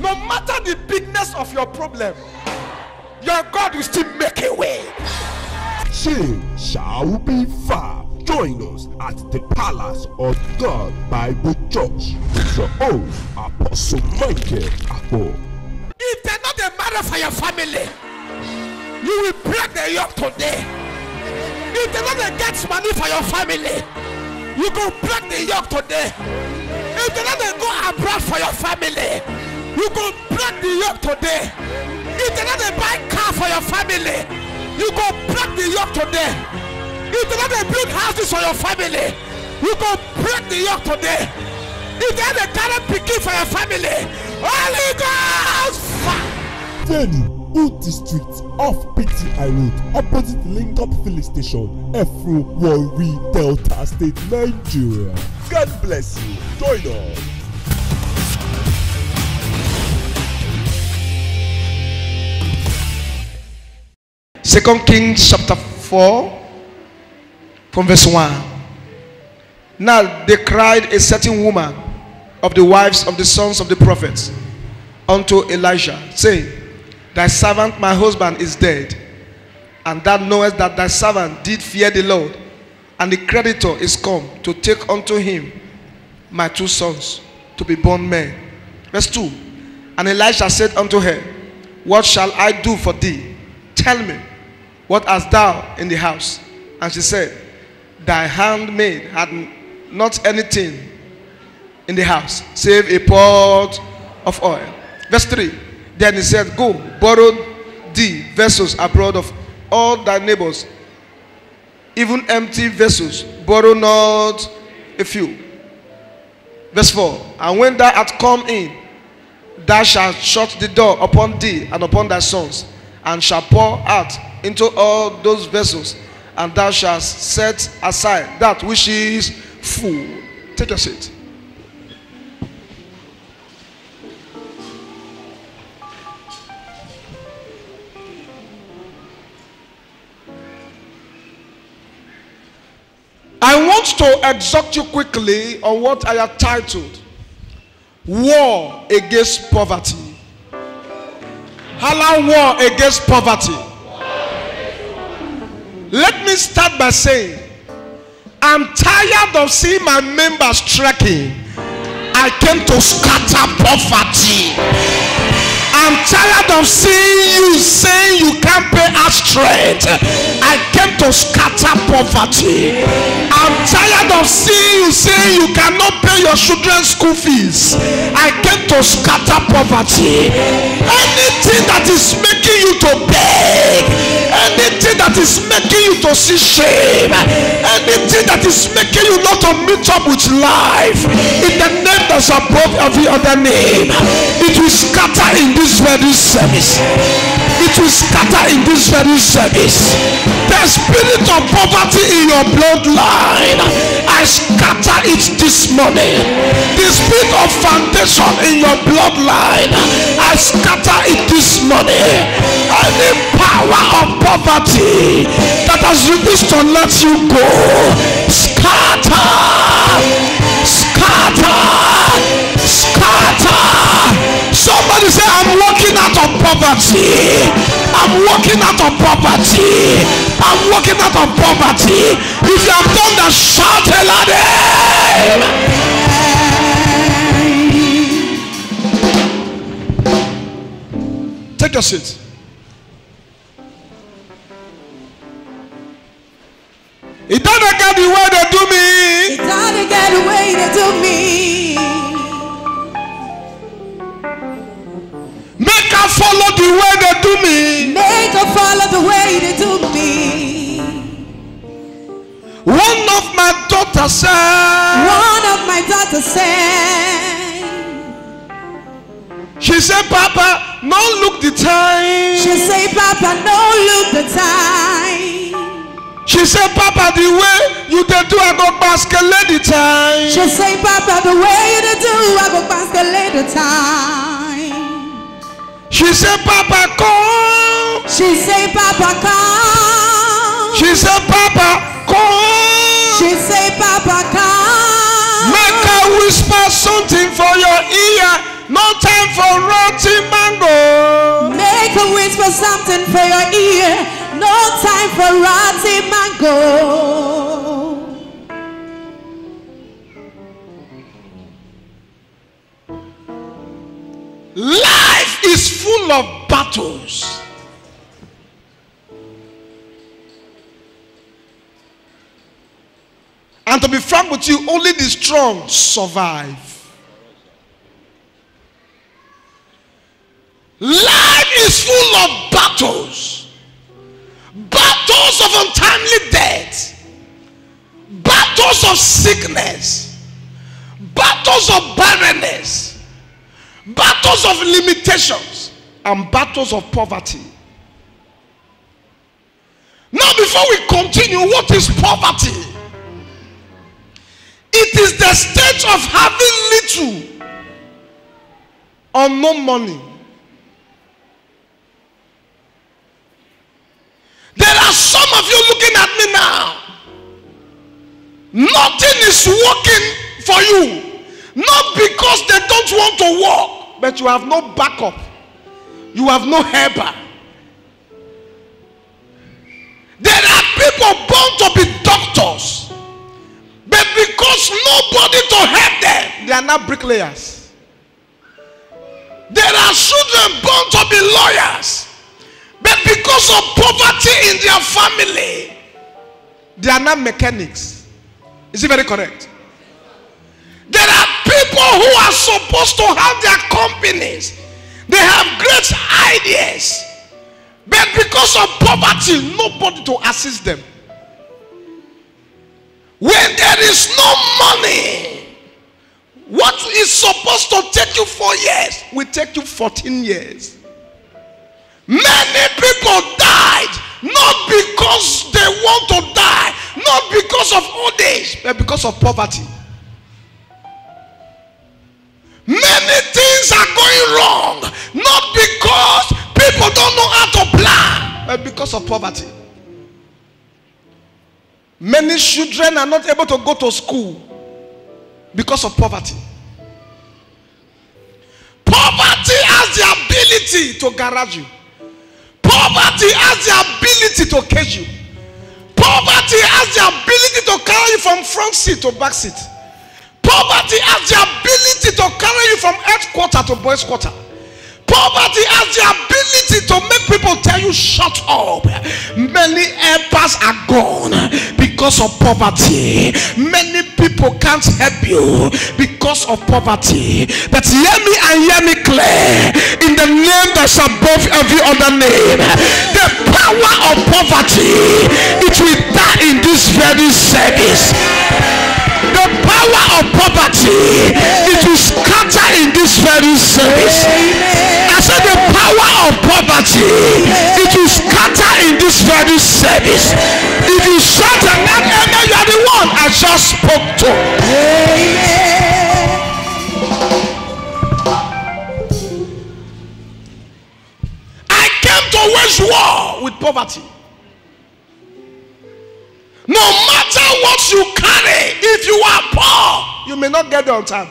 No matter the bigness of your problem, your God will still make a way. Change shall be far. Join us at the Palace of God Bible Church with your own Apostle Michael Akpo. If they're not a matter for your family, you will break the yoke today. If they're not get money for your family, you go break the yoke today. If they're not go abroad for your family, you go break the yoke today. If they're not buy car for your family, you go break the yoke today. If they're not build houses for your family, you go break the yoke today. If they're not carry picking for your family, Holy Ghost fire. Venue, Old District off PTI Road, opposite Link-Up Filling Station, Efru, Warri, Delta State, Nigeria. God bless you. Join us. Second Kings chapter 4 from verse 1. Now they cried a certain woman of the wives of the sons of the prophets unto Elijah, saying, Thy servant my husband is dead, and thou knowest that thy servant did fear the Lord, and the creditor is come to take unto him my 2 sons to be born men. Verse 2. And Elisha said unto her, What shall I do for thee? Tell me, what hast thou in the house? And she said, Thy handmaid had not anything in the house, save a pot of oil. Verse 3. Then he said, Go, borrow thee vessels abroad of all thy neighbors, even empty vessels, borrow not a few. Verse 4. And when thou art come in, thou shalt shut the door upon thee and upon thy sons, and shalt pour out into all those vessels, and thou shalt set aside that which is full. Take your seat. I want to exhort you quickly on what I have titled War Against Poverty. Hala, war against poverty. Let me start by saying, I'm tired of seeing my members trekking. I came to scatter poverty. I'm tired of seeing you saying you can't pay us straight. I came to scatter poverty. I'm tired of seeing you saying you cannot pay your children's school fees. I came to scatter poverty. Anything that is making you to beg, anything that is making you to see shame, anything that is making you not to meet up with life, in the name that's above every other name, it will scatter in this very service. It will scatter in this very service. The spirit of poverty in your bloodline, I scatter it this morning. The spirit of foundation in your bloodline, I scatter it this morning. Any power of poverty that has refused to let you go, scatter, scatter, scatter. Somebody say, I'm walking out of poverty. I'm walking out of poverty. I'm walking out of poverty. If you have done that, shout a lot. Take your seat. It doesn't get the way they do me. It doesn't get the way they do me. Make her follow the way they do me. Make her follow the way they do me. One of my daughters said. One of my daughters said. She said, Papa, no look the time. She said, Papa, no look the time. She said, Papa, the way you do, I go basket the time. She said, Papa, the way you do, I go basket the time. She said, Papa, come. She said, Papa, come. She said, Papa, come. She said, Papa, come. Make her whisper something for your ear. No time for rot for rotting mango. Life is full of battles. And to be frank with you, only the strong survive. Life is full of battles. Battles of untimely death. Battles of sickness. Battles of barrenness. Battles of limitations. And battles of poverty. Now before we continue, what is poverty? It is the state of having little or no money. There are some of you looking at me now. Nothing is working for you. Not because they don't want to work, but you have no backup. You have no helper. There are people born to be doctors. But because nobody to help them, they are not bricklayers. There are children born to be lawyers. But because of poverty in their family, they are not mechanics. Is it very correct? There are people who are supposed to have their companies. They have great ideas. But because of poverty, nobody to assist them. When there is no money, what is supposed to take you 4 years will take you 14 years. Many people died not because they want to die, not because of old age, but because of poverty. Many things are going wrong, not because people don't know how to plan, but because of poverty. Many children are not able to go to school because of poverty. Poverty has the ability to garage you. Poverty has the ability to cage you. Poverty has the ability to carry you from front seat to back seat. Poverty has the ability to carry you from headquarters to boys' quarter. Poverty has the ability to make people tell you shut up. Many helpers are gone because of poverty. Many people can't help you because of poverty. But hear me and hear me clear. In the name that's above every other name, the power of poverty, it will die in this very service. The power of poverty, it will scatter in this very service. I said the power of poverty, it will scatter in this very service. If you shout and amen, you are the one I just spoke to. I came to wage war with poverty. No matter what you carry, if you are poor, you may not get there on time.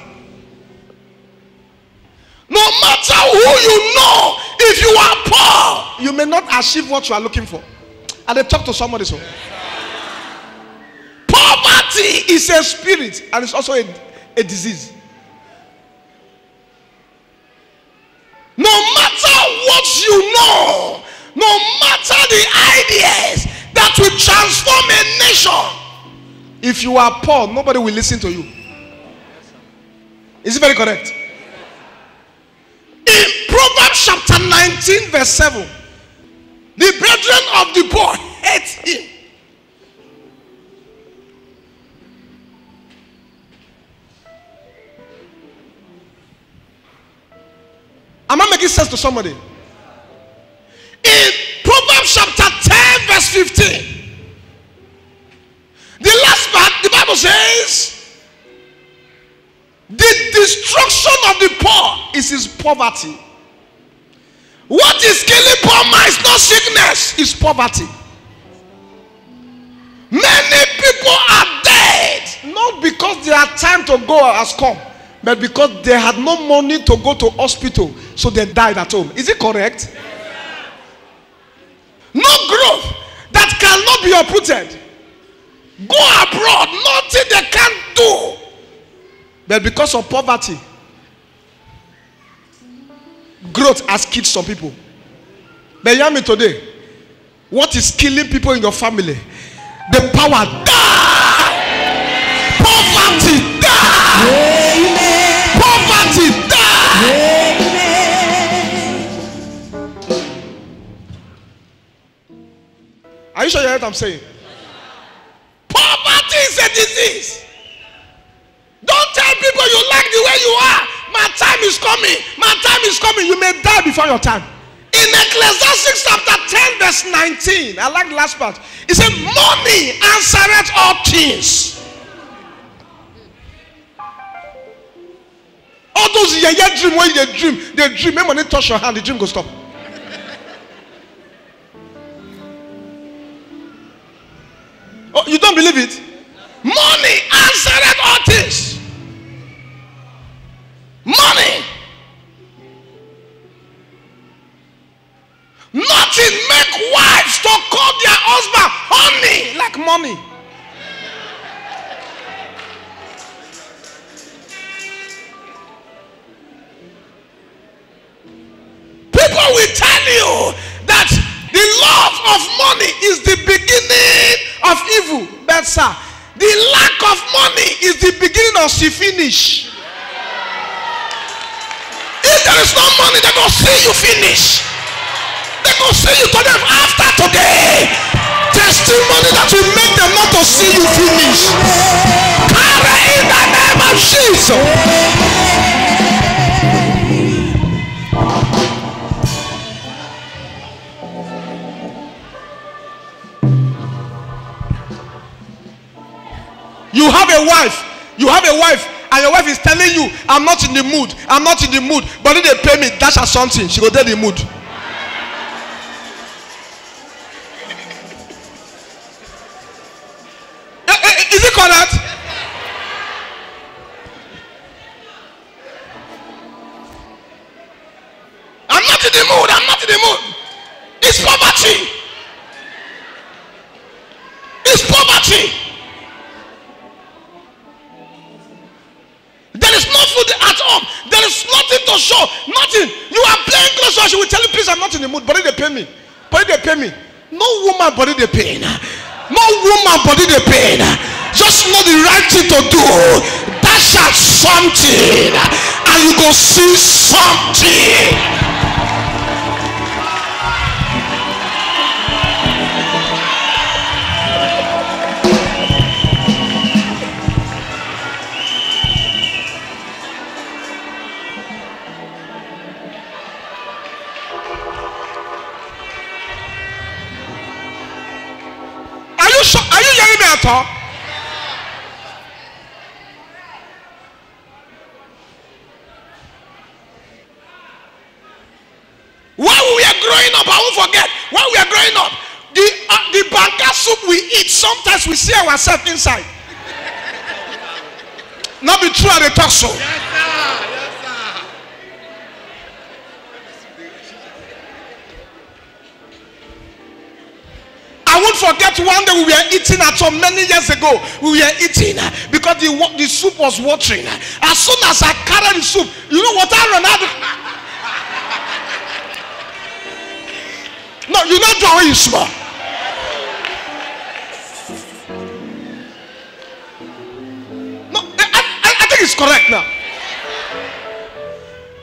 No matter who you know, if you are poor, you may not achieve what you are looking for. And they talk to somebody so. Poverty is a spirit and it's also a disease. No matter what you know, no matter the ideas that will transform a nation, if you are poor, nobody will listen to you. Is it very correct? In Proverbs chapter 19 verse 7, the brethren of the poor hate him. Am I making sense to somebody? In Proverbs chapter 10 verse 15, the last part, the Bible says, the destruction of the poor is his poverty. What is killing poor man is not sickness, it's poverty. Many people are dead, not because their time to go has come, but because they had no money to go to hospital, so they died at home. Is it correct? No growth that can cannot be uprooted. Go abroad, nothing they can't do. But because of poverty, growth has killed some people. But hear me today. What is killing people in your family? The power. Die! Poverty. Die! Amen. Poverty. Die! Amen. Are you sure you heard what I'm saying? Poverty is a disease. Don't tell people you like the way you are. My time is coming. My time is coming. You may die before your time. In Ecclesiastes chapter 10 verse 19, I like the last part. It said, money answereth all things. All those dream when they dream. When money touch your hand, the dream go stop. Oh, you don't believe it? Money answereth all things. Money. Nothing make wives to call their husband honey like money. People will tell you that the love of money is the beginning of evil. But sir, the lack of money is the beginning of the finish. If there is no money, they will see you finish. They will see you to them after today. Testimony that will make them not to see you finish. Carry in the name of Jesus. You have a wife, and your wife is telling you, I'm not in the mood, but if they pay me, dash her something, she will tell the mood. Is it correct? I'm not in the mood. It's poverty. There is no food at home. There is nothing to show. Nothing. You are playing close watch. She will tell you, please, I'm not in the mood. But if they pay me. No woman body they pain. Just know the right thing to do. Dash out something, and you go see something. Are you hearing me at all? While we are growing up, I won't forget. While we are growing up, the banga soup we eat, sometimes we see ourselves inside. Not be true at the talk show. I won't forget one day we were eating at home many years ago. We were eating because the soup was watering. As soon as I carried the soup, you know what I run out? No, you not do it small. No, I think it's correct now.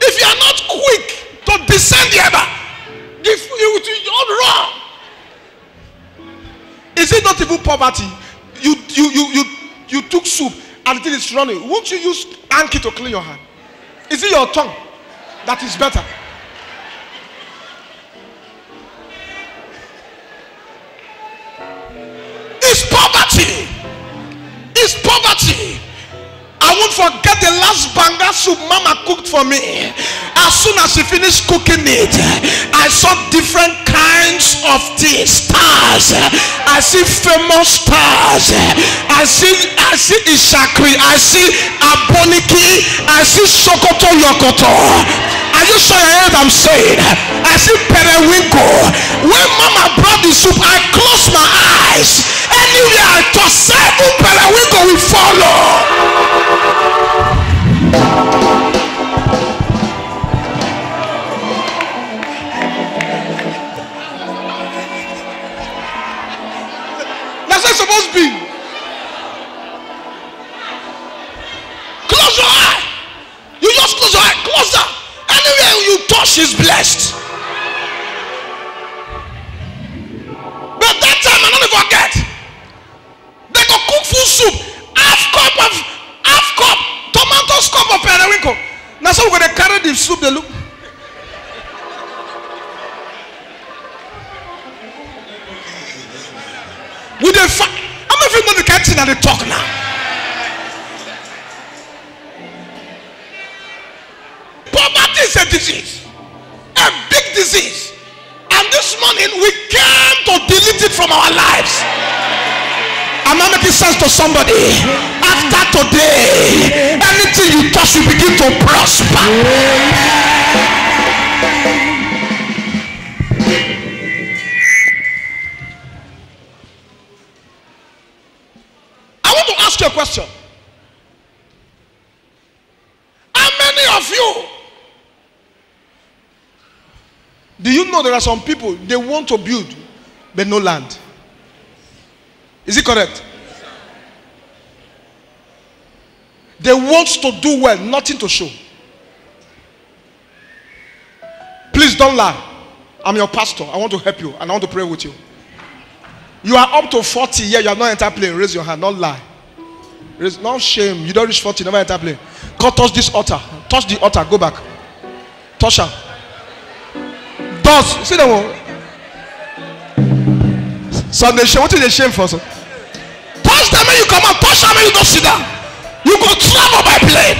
If you are not quick to descend the ever, you're all wrong. Is it not even poverty? You took soup and the thing is running. Won't you use hanky to clean your hand? Is it your tongue that is better? It's poverty. I won't forget the last banga soup mama cooked for me. As soon as she finished cooking it, I saw different kinds of stars. I see famous stars. I see Ishakri. I see Aboniki. I see Sokoto Yokoto. Are you sure you heard what I'm saying? I see Pere periwinkle. When mama brought the soup, I closed my eyes. Anywhere I touch, 7 periwinkle will follow. That's how it's supposed to be. Close your eye. You just close your eye. Close that. Anywhere you touch is blessed. But that time I don't forget. They go cook full soup. Half cup tomato cup of periwinkle. Now so we're gonna carry the soup. They look. With the I'm not even the canteen and they talk now. Poverty is a disease, a big disease, and this morning we came to delete it from our lives. Am I making sense to somebody? After today, anything you touch will begin to prosper. I want to ask you a question. How many of you, do you know there are some people, they want to build but no land? Is it correct? They want to do well, nothing to show. Please don't lie. I'm your pastor. I want to help you and I want to pray with you. You are up to 40 years, you have not entered plane. Raise your hand, not lie. Raise, no shame. You don't reach 40, never enter plane. Come touch this altar. Touch the altar, go back. Touch her. Does see them all? Sunday shame. What is the shame for? So? Touch them when you come out. Touch them when you don't sit down. You go travel by plane.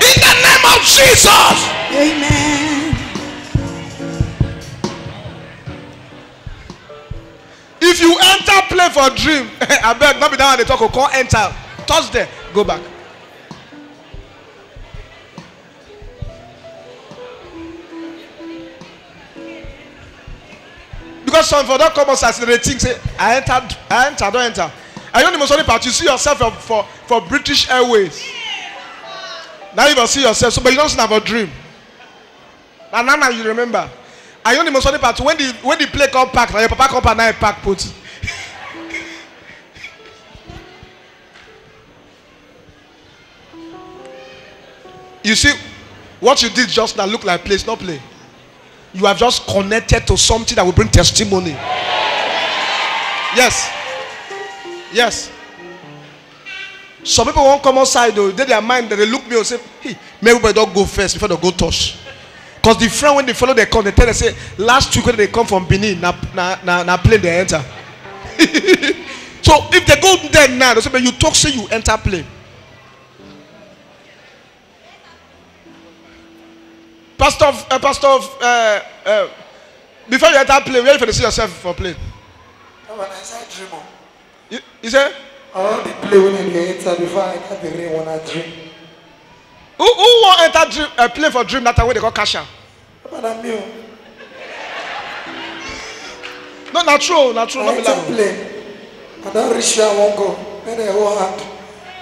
In the name of Jesus. Amen. If you enter plane for a dream, I beg not be down. They talk. Call enter. Touch there. Go back. Because some for that come outside, they think say I enter, don't enter. I don't even part. You see yourself for British Airways. Now you will see yourself, so but you don't have a dream. And now you remember. I don't even part when the plane come pack, now your papa come and I pack put. You see, what you did just now look like play, it's not play. You have just connected to something that will bring testimony. Yes. Yes. Some people won't come outside though. They their mind that they look me and say, hey, maybe everybody don't go first before they go touch. Because the friend when they follow they come, they tell they say, last week when they come from Benin, na plane they enter. So if they go there now, they say, but you talk say you enter plane. Pastor, before you enter plane, where you see yourself for plane? You say? I want to play when you enter before I enter the rain when I dream. Who want enter plane for dream that way they call cash out? But I'm you. No, not true, not true. I enter plane. I don't reach where I won't go. Then they hold hand.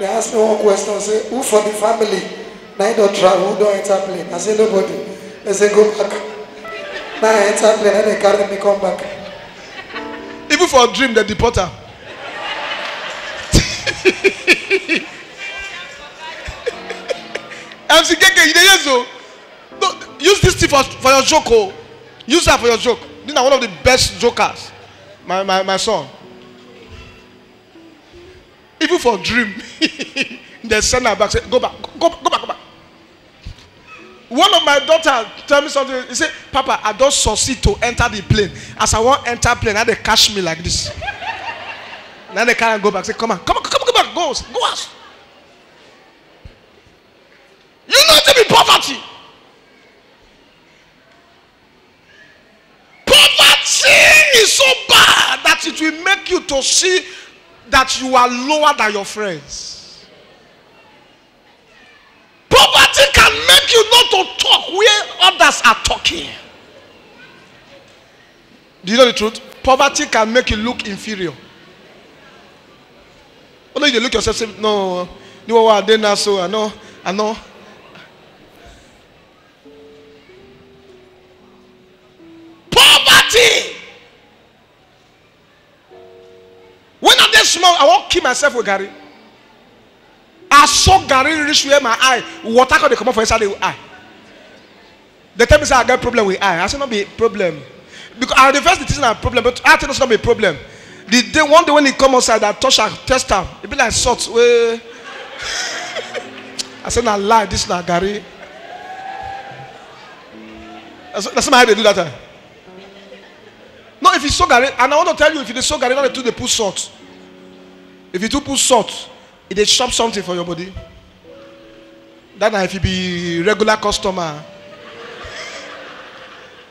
They ask me one question. Say, who for the family? Now you don't travel, who don't enter plane? I say nobody. They say go back. Now I enter plane and they carry me come back. Even for a dream, they deport her. MC Keke, you dey so? Use this thing for your joke. Oh. Use that for your joke. These are one of the best jokers. My son. Even for a dream, they send her back. Say, go back. Go back. One of my daughters tell me something. He said, Papa, I don't succeed to enter the plane. As I want to enter plane, now they catch me like this. Now they can't go back. Say, come back. Go out. You know to be poverty. Poverty is so bad that it will make you to see that you are lower than your friends. Poverty can make you not to talk where others are talking. Do you know the truth? Poverty can make you look inferior. Only you look yourself say, no, you are there now, so I know. Poverty. When I'm there small, I won't keep myself with Gary. I saw Gary reach where my eye. Water can come up for inside the eye. They tell me say I got problem with eye. I say not be a problem. Because the first it isn't a problem, but I think it's not be a problem. The day one day when he come outside, I touch her, test her. It be like salt. I said, "Nah lie, this is not Gary." That's not how they do that. No, if you saw Gary, and I want to tell you, if you saw Gary, not they put salt. If you do put salt, it they chop something for your body. That now, if you be regular customer,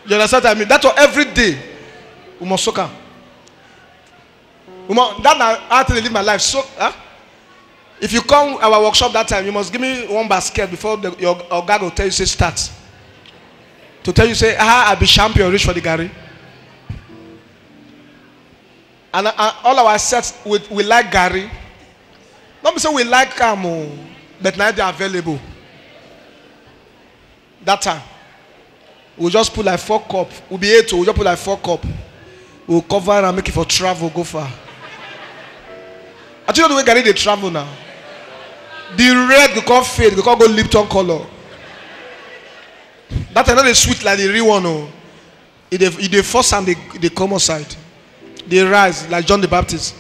you understand what I mean? That's what every day we must soak. That now I have to live my life. So, if you come our workshop that time, you must give me one basket before your guy will tell you say start. To tell you say, I'll be champion, reach for the Gary. And all our sets we like Gary. Not say we like Camo, but now they're available. That time. We'll just put like 4 cups. We'll be able to, we'll just put like 4 cups. We'll cover and make it for travel, go far. I tell you the way Gary they travel now. The red, they can't fade, they can't go Lipton color. That another sweet like the real one. Oh. If they force and they come outside. They rise like John the Baptist.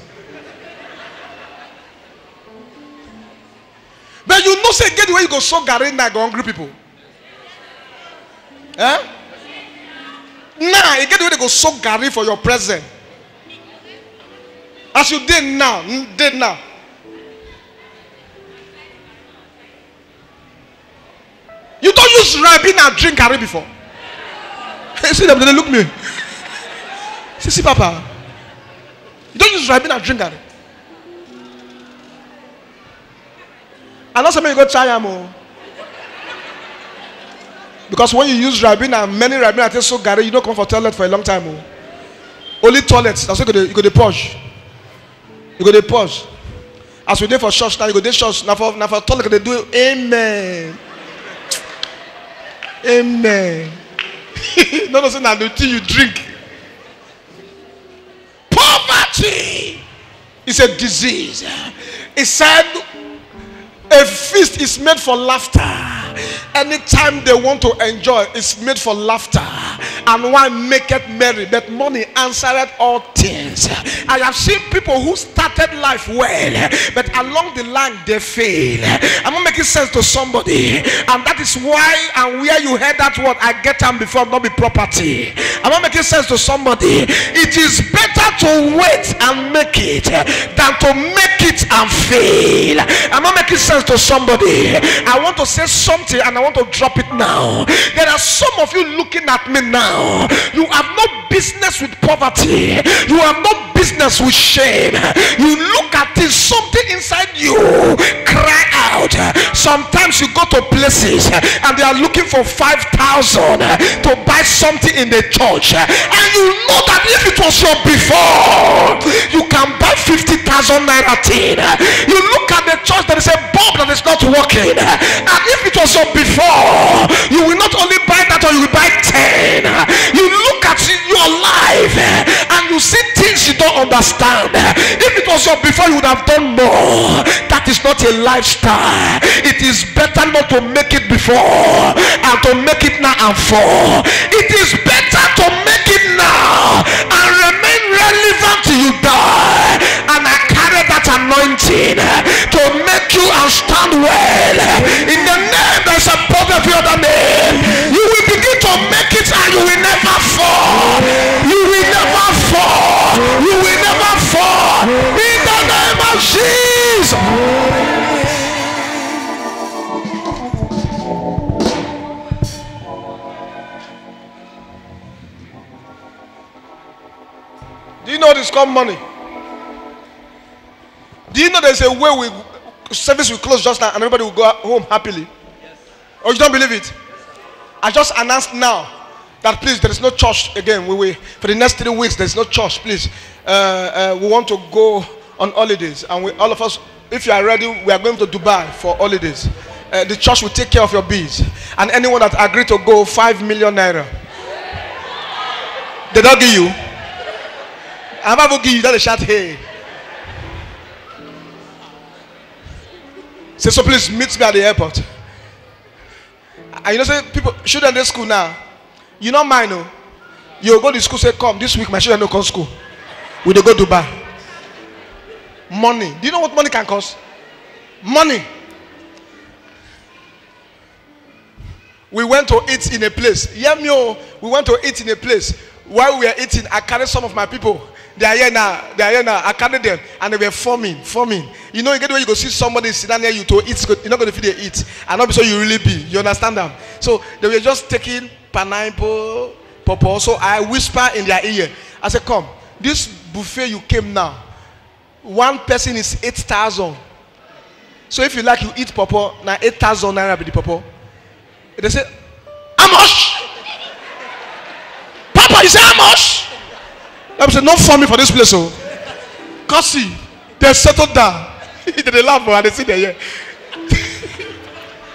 But you know say get the way you go so Gary now go hungry people. Eh? Now you get the way they go so Gary for your present. As you did now. You don't use Ribena and drink Gary before. See them, they look me. See Papa. You don't use Ribena and drink Gary. And also you go try them. Because when you use Ribena, many Ribena taste so Gary, you don't come for toilet for a long time. Only toilets. That's why you go to purge. You go to purge. As we did for church now, you go to church. Now for toilet they do amen. Amen. No, say now the tea you drink. Poverty is a disease. It said a feast is made for laughter. Anytime they want to enjoy, it's made for laughter. And wine maketh merry, but money answereth all things. I have seen people who started life well, but along the line they fail. I'm not making sense to somebody, and that is why and where you heard that word, I get them before not be property. I'm not making sense to somebody. It is better to wait and make it than to make it and fail. I'm not making sense to somebody. I want to say something and I want to drop it now. There are some of you looking at me now. You have no business with poverty. You have no business with shame. You look at this, something inside you cry out. Sometimes you go to places and they are looking for 5,000 to buy something in the church, and you know that if it was your before, you can buy 50,000 naira thing. You look at the church, there is a bulb that is not working, and if it was your before, you will not only buy that, or you will buy 10. You look at your life and you see things you don't understand. If it was your before, you would have done more. That is not a lifestyle. It is better not to make it before and to make it now and for. It is better to make it now and remain relevant till you die. And I carry that anointing to make you and stand well. In the name, there's a problem for your other name. You will begin to make it and you will never fall. You will never fall. You will never fall. In the name of Jesus. Do you know this called money? Do you know there's a way service will close just now and everybody will go home happily? Yes. Or you don't believe it? I just announced now. that please, there is no church again. For the next 3 weeks, there is no church. Please, we want to go on holidays, and all of us, if you are ready, we are going to Dubai for holidays. The church will take care of your bills, and anyone that agreed to go, 5 million naira. They don't give you. I'm about to give you that. Shout, hey. Say, so please meet me at the airport. And you know, say people, children in school now. You don't mind, no? You go to school, say, come this week, my children don't come to school. We go to Dubai. Money. Do you know what money can cost? Money. We went to eat in a place. Yeah, we went to eat in a place. While we were eating, I carried some of my people. They are here now. I carried them, and they were forming. You know, you get the way you go see somebody sit down near you to eat. You're not going to feed they eat, and not be so you really be. You understand them? So they were just taking pineapple, pawpaw. So I whisper in their ear. I said, "Come, this buffet you came now. One person is 8,000. So if you like, you eat pawpaw. Now 8,000 naira be the pawpaw." They say, "How much?" Papa, you say how much? I said, "Not for me for this place, oh." Cause see, they settled down. They laugh and they sit there. Yeah.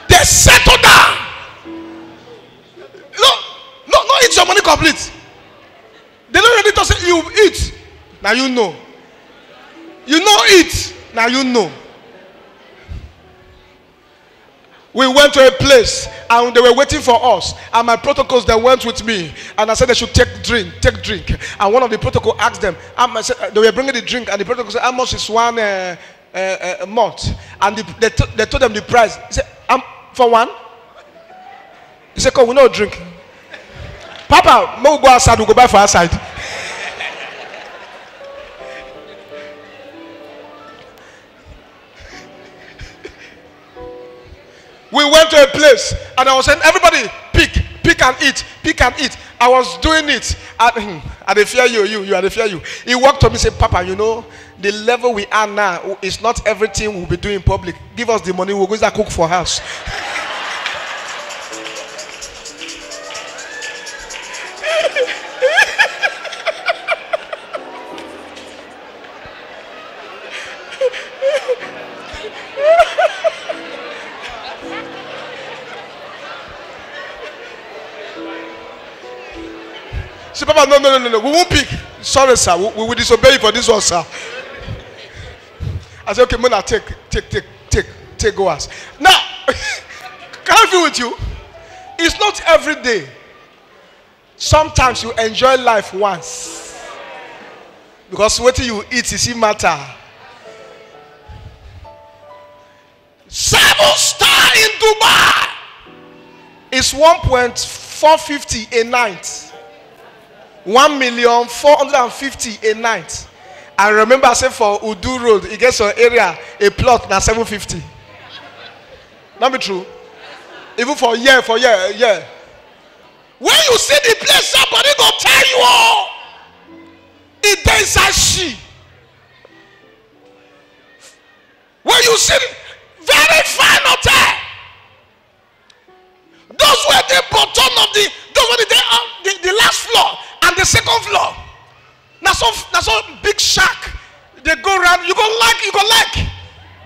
They settled down. No, it's your money complete. They don't ready to say you eat. Now you know. You know it. Now you know. We went to a place and they were waiting for us, and my protocols, they went with me, and I said they should take drink. And one of the protocol asked them, they were bringing the drink, and the protocol said, "How much is one month?" And they told them the price. He said, "For one?" He said, "Come, we no drink." Papa, we go outside, we go buy for outside. We went to a place, and I was saying, "Everybody, pick and eat." I was doing it. I dey fear you are dey fear you. He walked to me and said, "Papa, you know, the level we are now is not everything we'll be doing in public. Give us the money, we'll go to cook for house." Say, "Papa, no. We won't pick. Sorry, sir. We will disobey you for this one, sir." I said, "Okay, Mona, take go us." Now, can I feel with you? It's not every day. Sometimes you enjoy life once. Because what you eat is matter. 7-star in Dubai is 1.450 a night. 1,450,000 a night. I remember I said for Udu Road, it gets an area, a plot now 750. Not be true. Even for year. When you see the place, somebody go tell you all. It is a she. When you see very fine hotel, those were the bottom of the last floor. And the second floor, now so big shack. They go around. You go like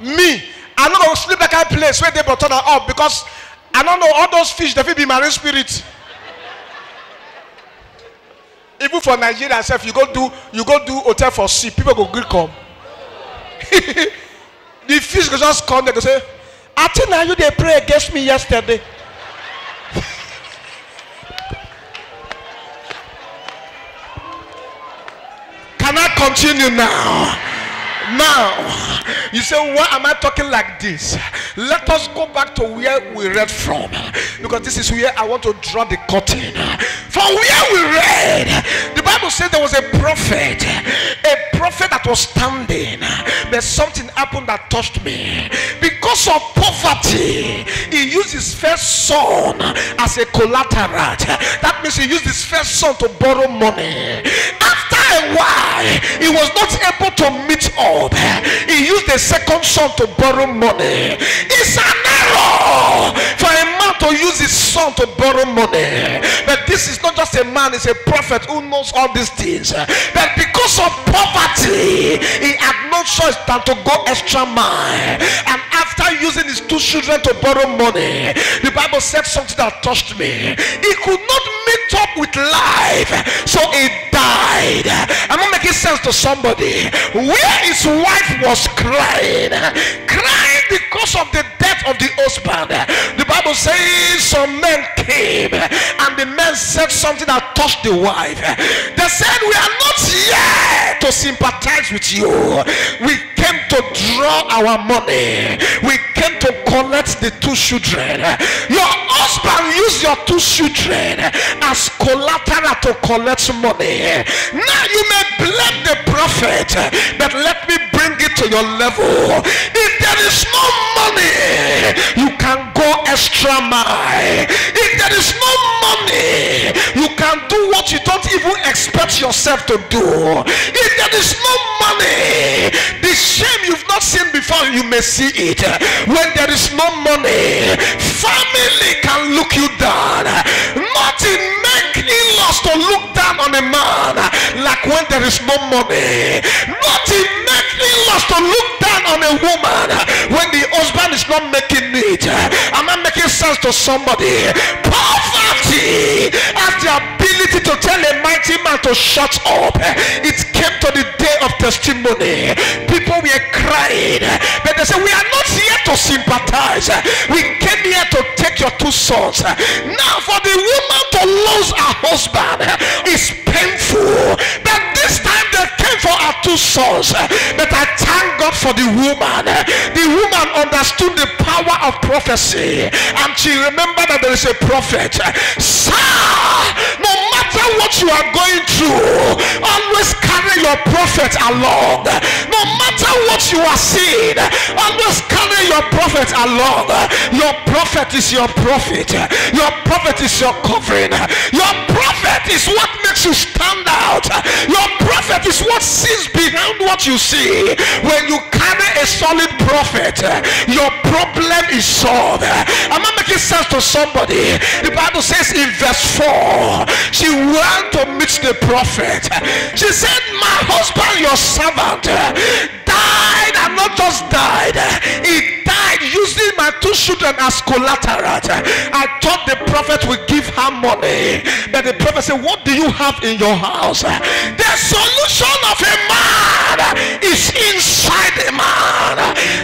me. I don't know sleep like a place where they bottom up because I don't know all those fish. They will be marine spirit. Even for Nigeria itself, you go do hotel for sea. People go good come. The fish go just come. They go say, "I think now you they pray against me yesterday." Can I continue now? Now, you say, "Why am I talking like this?" Let us go back to where we read from, because this is where I want to draw the curtain. From where we read, the Bible says there was a prophet that was standing, but something happened that touched me. Because of poverty, he used his first son as a collateral. That means he used his first son to borrow money. After a while, he was not able to meet up. He used the second son to borrow money. It's an error for a man to use his son to borrow money. But this is not just just a man, he's a prophet who knows all these things. But because of poverty, he had no choice than to go extra mile. And after using his 2 children to borrow money, the Bible said something that touched me. He could not meet up with life, so he died. I'm not making sense to somebody. Where his wife was crying because of the death of the husband, the Bible says some men came, and the men said something that touched the wife. They said, we are not here to sympathize with you. We came to draw our money. We came to collect the 2 children. Your husband used your 2 children as collateral to collect money. Now you may blame the prophet, but let me bring it to your level. If there is no money, you can go extra mile. If there is no money, you can do what you don't even expect yourself to do. If there is no money, the shame you've not seen before, you may see it. When there is no money, family can look you down. Nothing make in-laws to look down on a man like when there is no money. Nothing make in-laws to look down on a woman when the husband is not making it. I'm not making sense to somebody. Poverty has the ability to tell a mighty man to shut up. It came to the day of testimony. People were crying, but they said, we are not here to sympathize. We came here to take your 2 sons. Now for the woman to lose her husband is painful, but this time they came for her 2 sons. But I thank God for the woman. The woman understood the power of prophecy, and she remembered that there is a prophet. Sir, no matter what you are going through, always carry your prophet along. No matter what you are seeing, always carry your prophet along. Your prophet is your prophet. Your prophet is your covering. Your prophet is what makes you stand out. Your prophet is what sees behind what you see. When you carry a solid prophet, your problem is solved. Am I making sense to somebody? The Bible says in verse 4, she went to meet the prophet. She said, my husband, your servant, died, and not just died, he died using my 2 children as collateral. I thought the prophet would give her money, but the prophet said, what do you have in your house? The solution of a man is inside a man.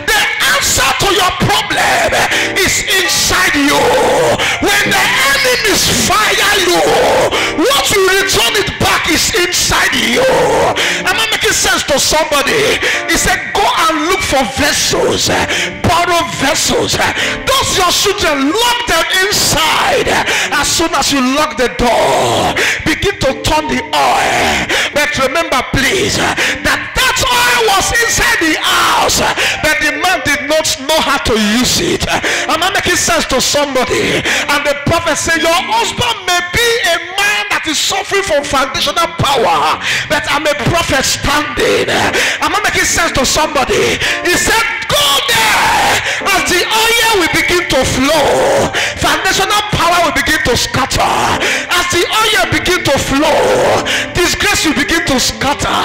The answer to your problem is inside you. When the enemies fire you, what you return it back is inside you. Am I making sense to somebody? He said, go and look for vessels, borrow vessels. Those your children, lock them inside. As soon as you lock the door, begin to turn the oil. But remember, please, that oil was inside the house, but the man did not know how to use it. Am I making sense to somebody? And the prophet said, your husband may be a man that is suffering from foundational power, but I'm a prophet standing. Am I making sense to somebody? He said, go there. As the oil will begin to flow, foundational power will begin to scatter. As the oil begin to flow, disgrace will begin to scatter.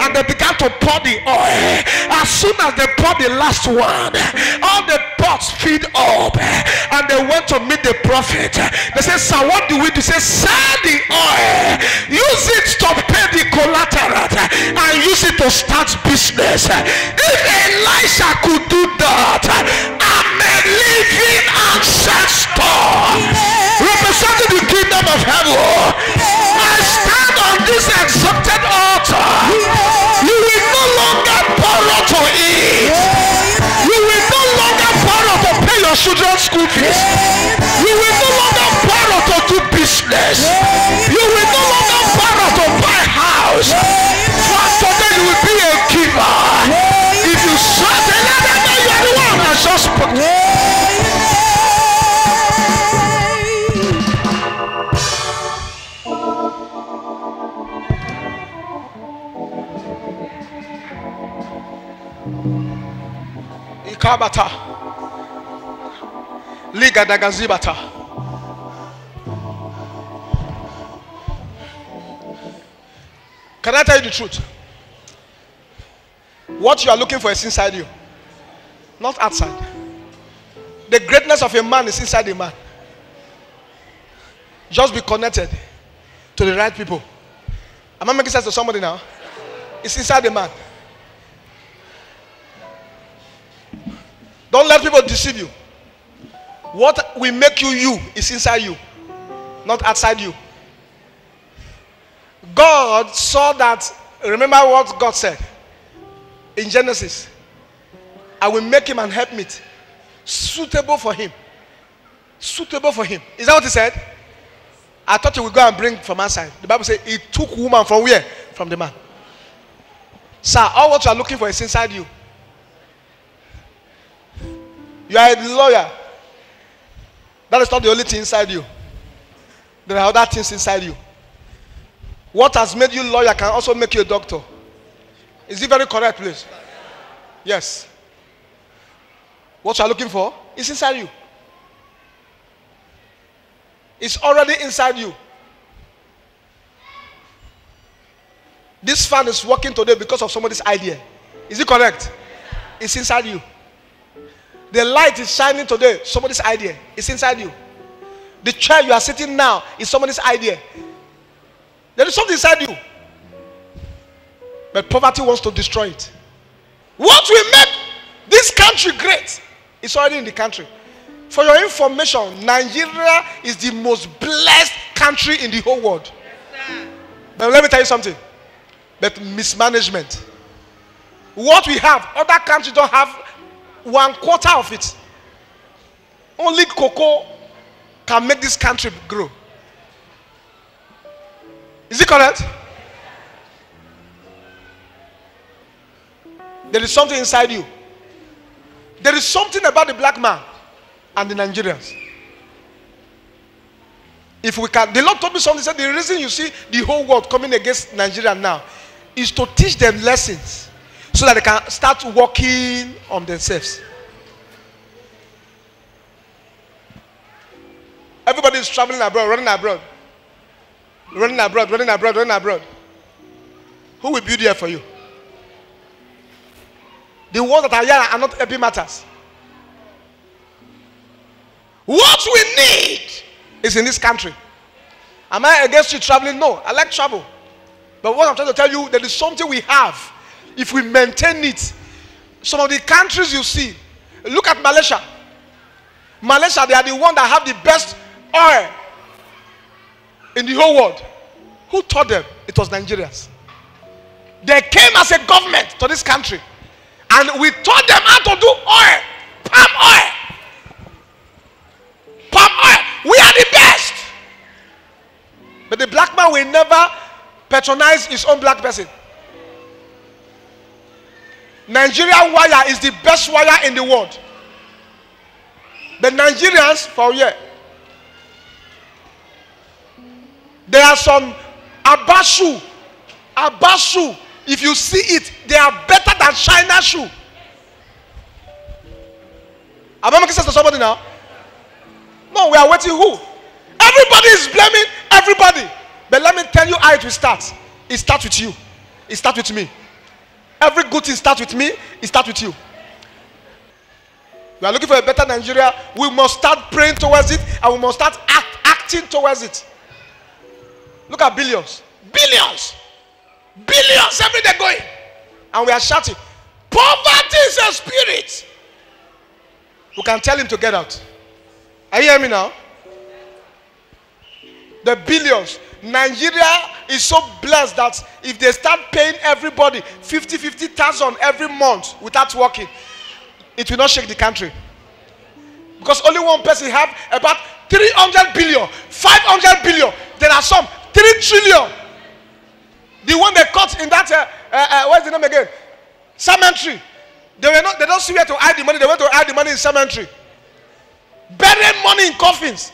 And they began to pour the oil. As soon as they pour the last one, all the pots filled up, and they went to meet the prophet. They said, sir, what do we do? He said, sell the oil, use it to pay the collateral, and use it to start business. If Elisha could do that, I'm a living ancestor representing the kingdom of heaven. I stand on this exalted altar. You will no longer borrow to eat. You will no longer borrow to pay your children's school fees. You will no longer borrow to do business. You will no longer borrow to buy house. From today you will be a giver. If you serve the Lord, you are the one that just put. Ikabata Liga Dagazibata. Can I tell you the truth? What you are looking for is inside you, not outside. The greatness of a man is inside a man. Just be connected to the right people. Am I making sense to somebody now? It's inside the man. Don't let people deceive you. What will make you you is inside you, not outside you. God saw that. Remember what God said in Genesis? I will make him an helpmeet suitable for him. Suitable for him. Is that what he said? I thought he would go and bring from outside. The Bible says he took woman from where? From the man. Sir, all what you are looking for is inside you. You are a lawyer. That is not the only thing inside you. There are other things inside you. What has made you a lawyer can also make you a doctor. Is it very correct, please? Yes. What you are looking for is inside you. It's already inside you. This fan is working today because of somebody's idea. Is it correct? It's inside you. The light is shining today. Somebody's idea. It's inside you. The chair you are sitting now is somebody's idea. There is something inside you. But poverty wants to destroy it. What will make this country great is already in the country. For your information, Nigeria is the most blessed country in the whole world. Yes, but let me tell you something. But mismanagement. What we have, other countries don't have 1/4 of it. Only cocoa can make this country grow. Is it correct? There is something inside you. There is something about the black man and the Nigerians. If we can, the Lord told me something. He said the reason you see the whole world coming against Nigeria now is to teach them lessons so that they can start working on themselves. Everybody is traveling abroad, running abroad. Running abroad, running abroad, running abroad. Who will build here for you? The ones that are here are not happy matters. What we need is in this country. Am I against you traveling? No, I like travel. But what I'm trying to tell you, there is something we have. If we maintain it, some of the countries you see, look at Malaysia. Malaysia, they are the one that have the best oil in the whole world. Who taught them? It was Nigerians. They came as a government to this country, and we taught them how to do oil, palm oil. Palm oil. We are the best. But the black man will never patronize his own black person. Nigerian wire is the best wire in the world. The Nigerians, for here, there are some Abashu. Abashu, if you see it, they are better than China shoe. Am I making sense to somebody now? No, we are waiting who? Everybody is blaming everybody. But let me tell you how it will start. It starts with you. It starts with me. Every good thing starts with me. It starts with you. We are looking for a better Nigeria. We must start praying towards it, and we must start acting towards it. Look at billions. Billions. Billions every day going. And we are shouting. Poverty is a spirit. We can tell him to get out. Are you hearing me now? The billions. Nigeria is so blessed that if they start paying everybody 50,000 every month without working, it will not shake the country. Because only one person have about 300 billion, 500 billion. There are some 3 trillion. The one they cut in that what's the name again? Cemetery. They don't see where to hide the money. They went to hide the money in cemetery. Burying money in coffins.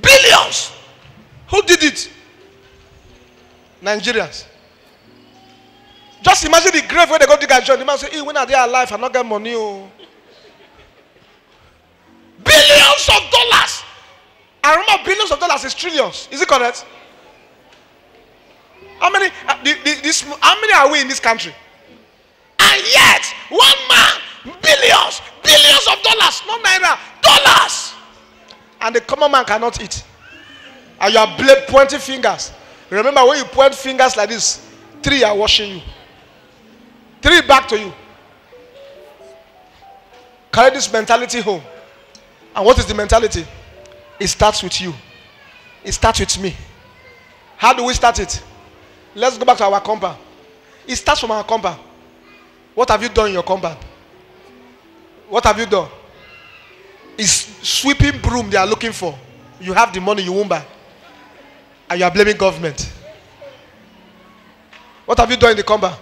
Billions. Who did it? Nigerians. Just imagine the grave where they go to get John. The man say, hey, when are they alive? I not get money. Oh. Billions of dollars. I remember billions of dollars is trillions. Is it correct? How many? How many are we in this country? And yet, one man, billions of dollars, not naira, dollars, and the common man cannot eat. And you are pointing fingers. Remember, when you point fingers like this, 3 are watching you. 3 back to you. Carry this mentality home. And what is the mentality? It starts with you. It starts with me. How do we start it? Let's go back to our compound. It starts from our compound. What have you done in your compound? What have you done? It's sweeping broom they are looking for. You have the money, you won't buy. And you are blaming government. What have you done in the compound?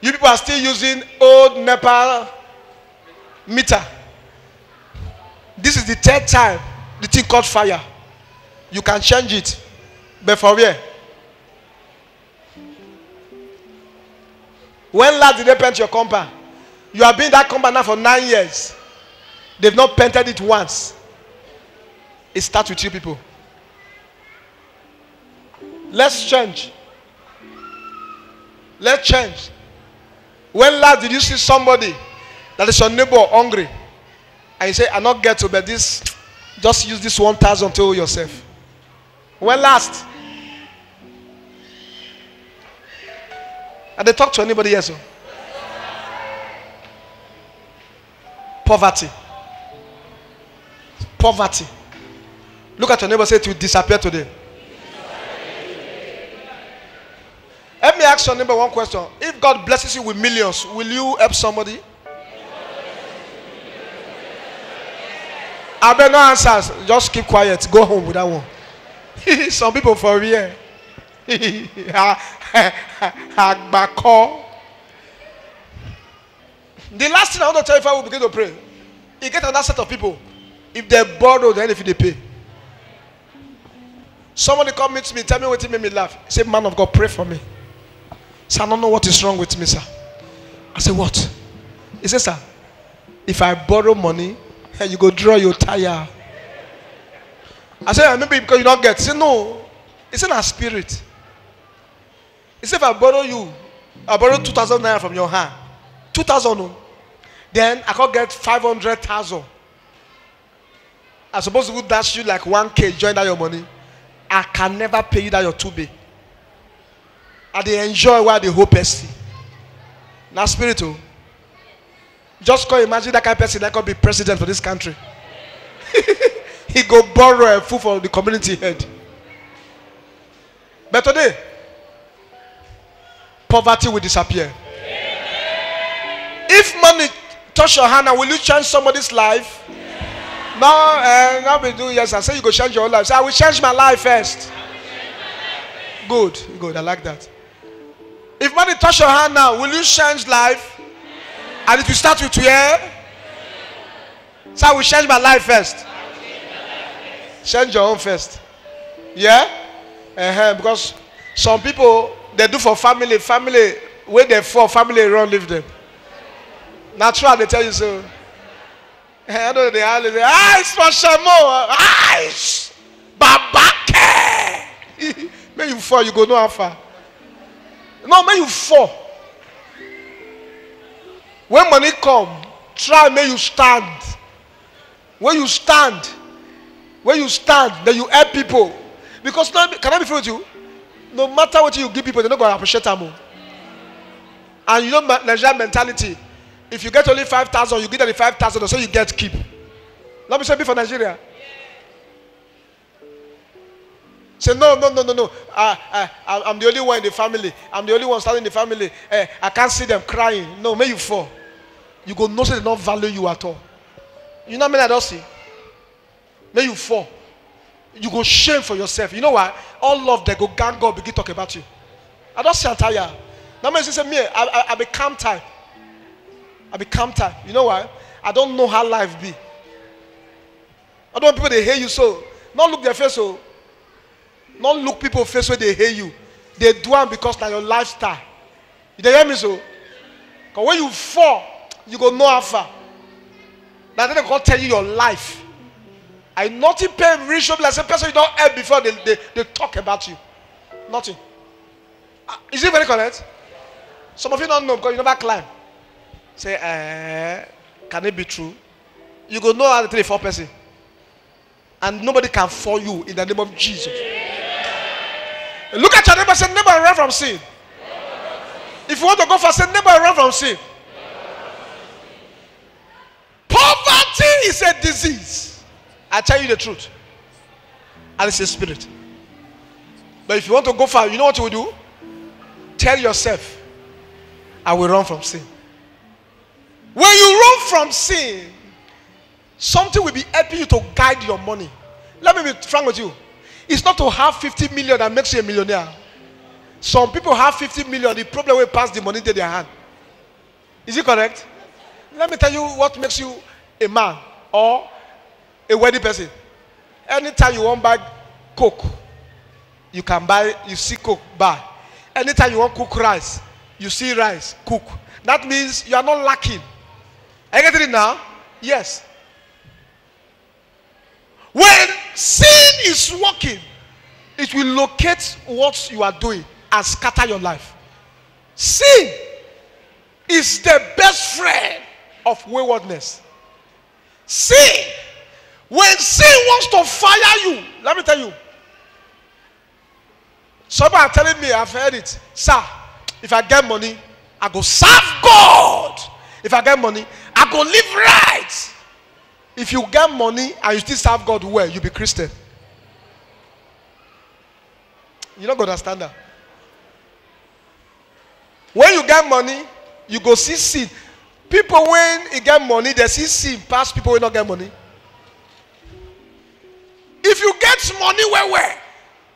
You people are still using old NEPA meter. This is the 3rd time the thing caught fire. You can change it. But for where? When last did they paint your compound? You have been in that compound now for 9 years. They've not painted it once. It starts with you people. Let's change. Let's change. When last did you see somebody that is your neighbor hungry and you say, I not get to, but this, just use this 1,000 to yourself? When last? And they talk to anybody else? Poverty. Poverty. Look at your neighbor, say it will disappear today. Let me ask your neighbor one question. If God blesses you with millions, will you help somebody? I bet no answers. Just keep quiet. Go home with that one. Some people for real. The last thing I want to tell you, if I will begin to pray, you get another set of people. If they borrow, then if they pay. Somebody come meet me, tell me what made me laugh. Say, man of God, pray for me. Sir, I don't know what is wrong with me, sir. I say, what? He says, sir, if I borrow money, you go draw your tire. I said, maybe because you don't get. He said, no. It's in our spirit. He said, if I borrow 2,000 naira from your hand, 2,000, then I could get 500,000. I'm supposed to dash you like 1K, join that your money. I can never pay you that your 2B. And they enjoy while they hope see. Now spiritual. Just go imagine that kind of person that could be president for this country. He go borrow a food for the community head. But today, poverty will disappear. If money touch your hand, will you change somebody's life? No, we do. Yes, I say you go change your life. Say, I will change my life first. Good, good. I like that. If money touch your hand now, will you change life? And it will start with here. So I will change my life first. Change your own first. Yeah? Because some people, they do for family. Family, when they for family, run leave them. Natural, they tell you so. I know they always say, it's for Shamo. Babake. When you fall, you go no how far. No, when you fall. When money come, try make you stand. When you stand, then you help people. Because now, can I be fair with you? No matter what you give people, they're not going to appreciate them. And you know Nigerian mentality. If you get only 5,000, you give them the 5,000, so you get keep. Let me say for Nigeria. Say no. I'm the only one in the family. I'm the only one starting the family. I can't see them crying. No, may you fall. You go know they don't value you at all. You know what I don't see? May you fall. You go shame for yourself. You know why? All love they go gang up begin talk about you. I don't see entire. Now me say me, I become type. I become type. You know why? I don't know how life be. I don't want people they hate you so. Not look their face so. Not look people face where they hate you. They do it because now your lifestyle. You hear me so? Because when you fall, you go know how far. Now they can't tell you your life. I nothing pay reasonable as a person you don't help before they talk about you. Nothing. Is it very correct? Some of you don't know because you never climb. Say, can it be true? You go know how to 3-4 person. And nobody can fall you in the name of Jesus. Look at your neighbor and say, neighbor, run from sin. If you want to go fast, say, neighbor, run from sin. Poverty is a disease. I tell you the truth. And it's a spirit. But if you want to go far, you know what you will do? Tell yourself, I will run from sin. When you run from sin, something will be helping you to guide your money. Let me be frank with you. It's not to have 50 million that makes you a millionaire. Some people have 50 million. The problem will pass the money to their hand. Is it correct? Let me tell you what makes you a man or a wealthy person. Anytime you want to buy Coke, you can buy, you see Coke, buy. Anytime you want to cook rice, you see rice, cook. That means you are not lacking. Are you getting it now? Yes. When sin is working, it will locate what you are doing and scatter your life. Sin is the best friend of waywardness. Sin, when sin wants to fire you, let me tell you. Somebody are telling me, I've heard it. Sir, if I get money, I go serve God. If I get money, I go live right. If you get money and you still serve God well, you'll be Christian. You don't understand that. When you get money, you go see sin. People when you get money, they see sin past people who don't get money. If you get money where?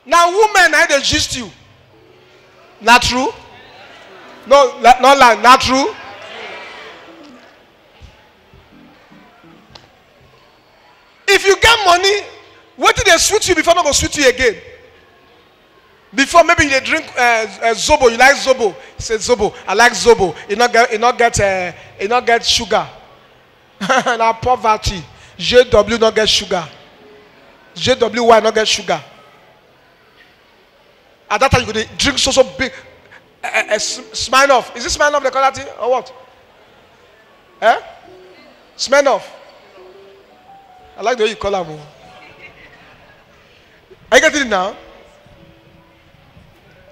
Now women they gist you. Not true? No, not like not true. If you get money, what did they sweet you before not go sweet you again? Before maybe you drink Zobo, you like Zobo. You say Zobo, I like Zobo. You not get sugar. Now poverty. JW not get sugar. JWY not get sugar. At that time you could drink so big. Smirnoff. Is it Smirnoff they call that thing or what? Eh? Smirnoff. I like the way you call them. Are you getting it now?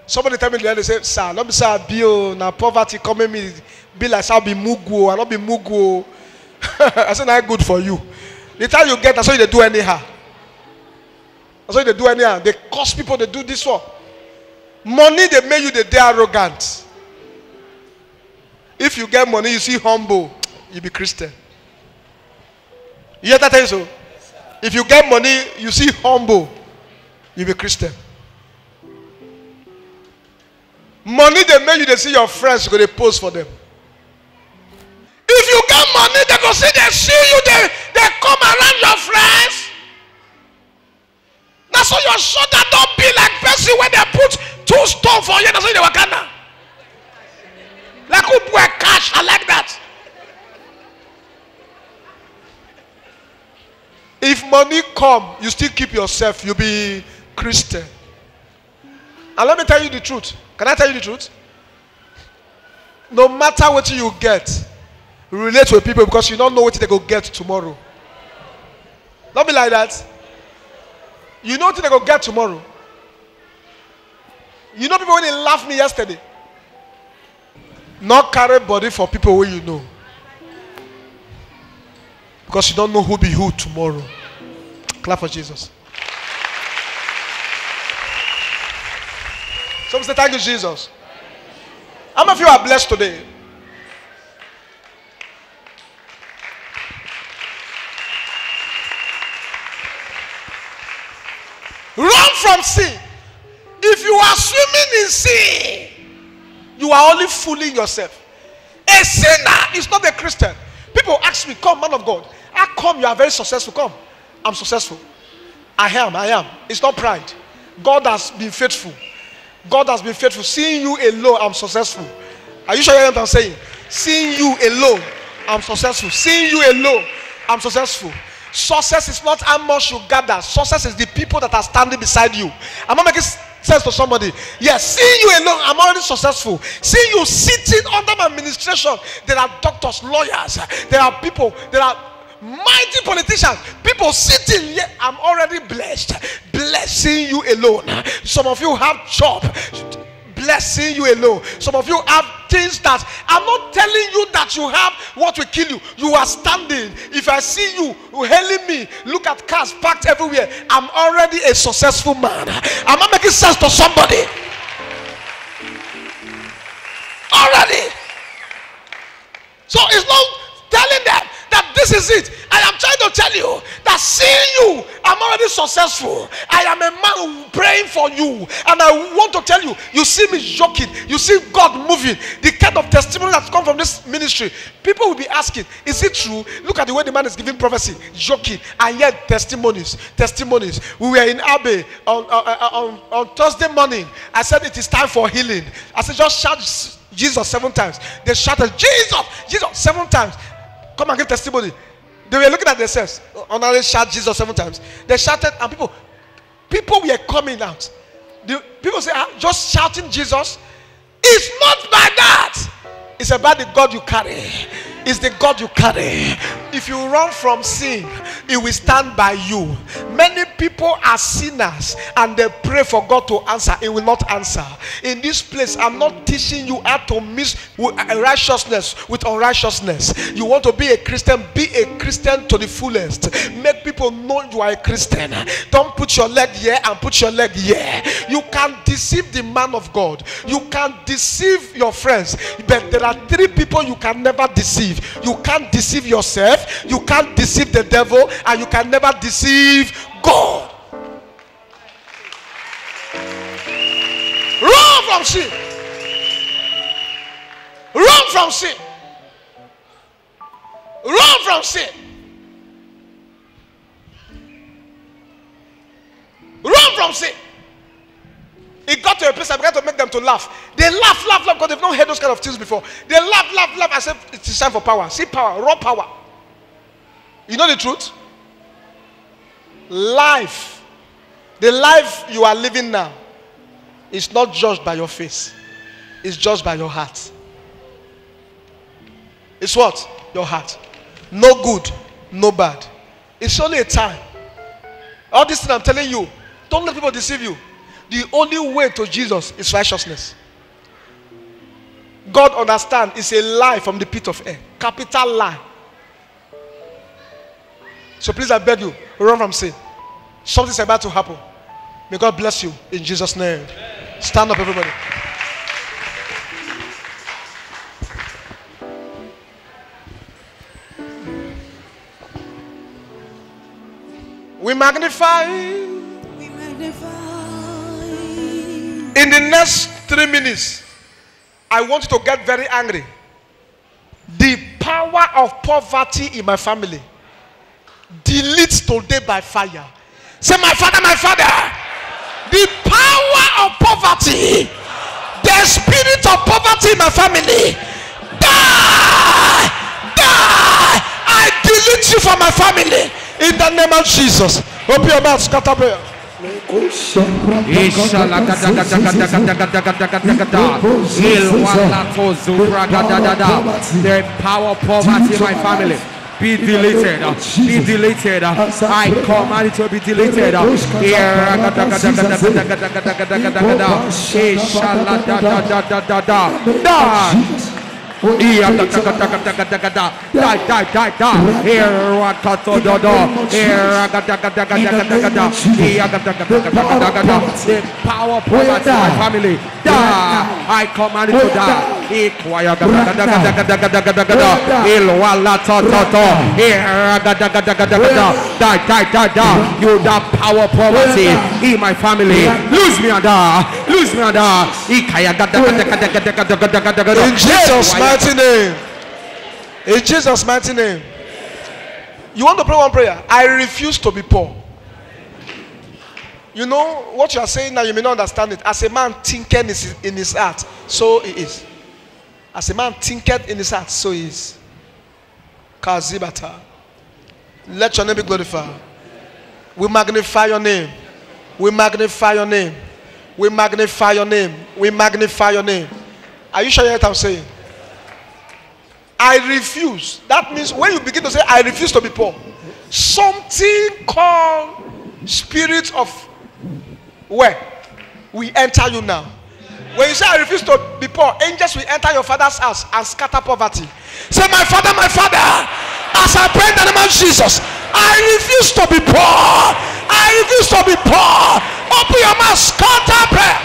Somebody tell me they say, sir, not be sir, bio, now poverty coming me, be like, I'll be mugu, I'll not be mugu. I said, not good for you. The time you get, that's why they do anyhow. That's why they do anyhow. They cause people to do this one. Money, they make you the arrogant. If you get money, you see humble, you be Christian. You hear that tell you so? If you get money, you see humble, you be Christian. Money they make you they see your friends, you go they post for them. If you get money, they go see they see you, they come around your friends. That's why your shoulder don't be like person when they put 2 stones for you, that's why they were gonna. Like who wear cash, I like that. If money come, you still keep yourself, you be Christian. And let me tell you the truth. Can I tell you the truth? No matter what you get, relate with people because you don't know what they go get tomorrow. Don't be like that. You know what they go get tomorrow. You know people when they laughed me yesterday. Not carry body for people who you know. Because you don't know who be who tomorrow. Clap for Jesus. Some say thank you, Jesus. How many of you are blessed today? Run from sin. If you are swimming in sin, you are only fooling yourself. A sinner is not a Christian. People ask me, come, man of God, how come you are very successful? Come, I'm successful. I am. It's not pride. God has been faithful. God has been faithful. Seeing you alone, I'm successful. Are you sure you know what I'm saying? Seeing you alone, I'm successful. Seeing you alone, I'm successful. Success is not how much you gather. Success is the people that are standing beside you. I'm not making sense to somebody. Yes, seeing you alone, I'm already successful. Seeing you sitting under my administration, there are doctors, lawyers, there are people, there are mighty politicians, people sitting here. I'm already blessed. Blessing you alone. Some of you have job. Blessing you alone. Some of you have things that I'm not telling you that you have what will kill you. You are standing. If I see you hailing me, look at cars parked everywhere. I'm already a successful man. Am I making sense to somebody? Already. So it's not telling them that this is it. I am trying to tell you that seeing you, I'm already successful. I am a man praying for you, and I want to tell you, you see me joking, you see God moving. The kind of testimony that's come from this ministry, people will be asking, is it true? Look at the way the man is giving prophecy, joking, and yet testimonies. We were in Abbey on Thursday morning. I said it is time for healing. I said just shout Jesus 7 times. They shouted Jesus 7 times. Come and give testimony. They were looking at themselves. Honorary shout Jesus 7 times. They shouted, and people were coming out. The people say, just shouting Jesus. It's not by that. It's about the God you carry. It's the God you carry. If you run from sin, it will stand by you. Many people are sinners and they pray for God to answer. It will not answer. In this place, I'm not teaching you how to mix righteousness with unrighteousness. You want to be a Christian to the fullest. Make people know you are a Christian. Don't put your leg here and put your leg here. You can deceive the man of God. You can deceive your friends. But there are 3 people you can never deceive. You can't deceive yourself, you can't deceive the devil, and you can never deceive God. Run from sin. Run from sin. Run from sin. Run from sin. It got to a place I began to make them to laugh. They laugh because they've not heard those kind of things before. They laugh. I said, it's time for power. See power, raw power. You know the truth? Life, the life you are living now, is not judged by your face. It's judged by your heart. It's what? Your heart. No good, no bad. It's only a time. All this thing I'm telling you, don't let people deceive you. The only way to Jesus is righteousness. God understand it's a lie from the pit of hell. Capital lie. So please, I beg you, run from sin. Something's about to happen. May God bless you in Jesus' name. Stand up, everybody. We magnify. In the next 3 minutes, I want you to get very angry. The power of poverty in my family, delete today by fire. Say, my father, the power of poverty, the spirit of poverty in my family, die. I delete you from my family in the name of Jesus. Open your mouth, scatter prayer. The power of poverty in my family be deleted. Be deleted. I command it to be deleted. Die. The power of poverty in my family. Die. I command it to die. You the power of poverty in my family. Lose me and die. In Jesus' mighty name. In Jesus' mighty name. You want to pray one prayer? I refuse to be poor. You know what you are saying now, you may not understand it. As a man thinketh in his heart, so he is. As a man thinketh in his heart, so he is. Kazibata. Let your name be glorified. We magnify your name. We magnify your name. We magnify your name. We magnify your name. Are you sure you hear what I'm saying? I refuse. That means when you begin to say, I refuse to be poor, something called spirit of where? We enter you now. When you say, I refuse to be poor, angels will enter your father's house and scatter poverty. Say, my father, as I pray in the name of Jesus, I refuse to be poor. I refuse to be poor. Open your mouth, scatter prayer.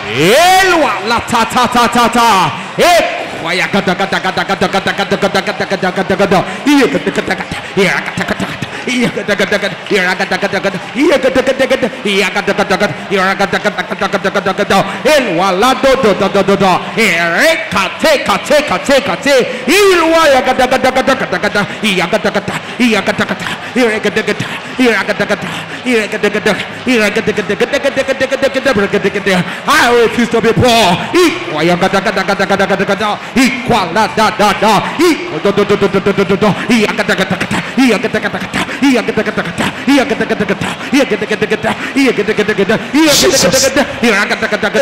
I refuse to be poor.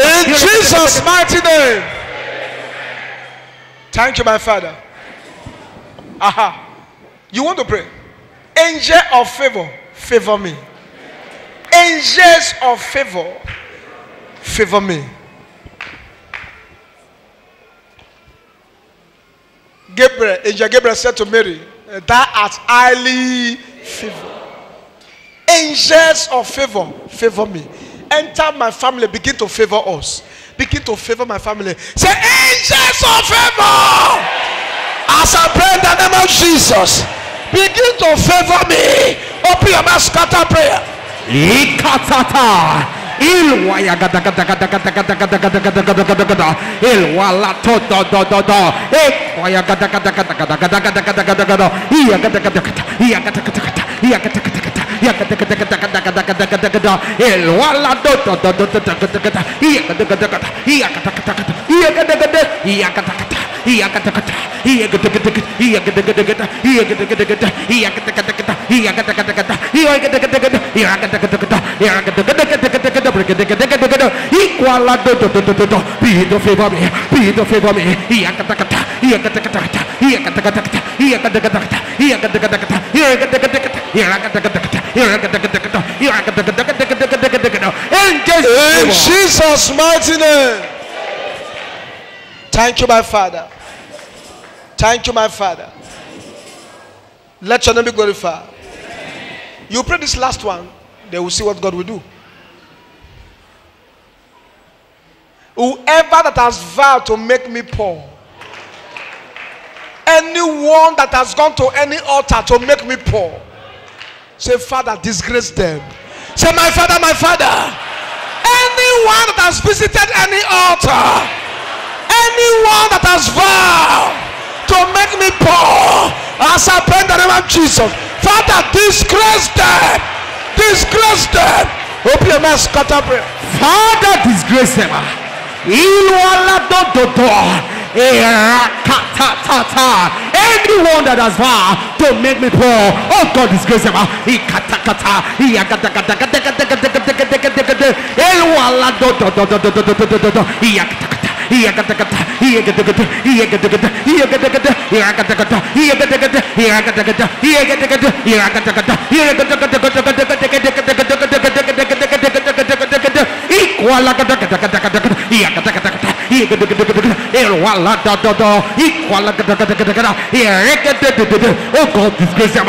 In Jesus' mighty name. Thank you, my Father. Aha. You want to pray? Angel of favor, favor me. Angels of favor, favor me. Angel Gabriel said to Mary, thou art highly favored. Angels of favor, favor me. Enter my family, begin to favor us. Begin to favor my family. Say, angels of favor. As I pray in the name of Jesus, begin to favor me. Open your mouth, scatter prayer. Ilwaya gada gada gada gada gada gada gada gada gada gada gada ilwala to do do do do waya gada gada gada gada gada gada gada gada gada iya gada gada gada iya gada gada gada iya gada gada gada iya gada gada gada gada gada gada gada gada ilwala do do do do do gada gada iya gada gada gada iya gada gada gada iya gada gada iya gada gada iya gada gada iya gada gada gada iya gada gada gada iya gada gada gada iya gada gada gada iya gada gada gada iya gada gada gada iya gada gada gada iya gada gada gada equal be the favor me, be the favor me. In Jesus' mighty name. Thank you, my Father. Thank you, my Father. Let your name be glorified. You pray this last one, they will see what God will do. Whoever that has vowed to make me poor, anyone that has gone to any altar to make me poor, say, Father, disgrace them. Say, my Father, anyone that has visited any altar, anyone that has vowed to make me poor, as I pray in the name of Jesus, Father, disgrace them. Disgrace them. Open your mouth, scatter prayer. Father, disgrace them. Anyone that has vowed to make me poor, oh God, disgrace them. Oh God, disgrace them.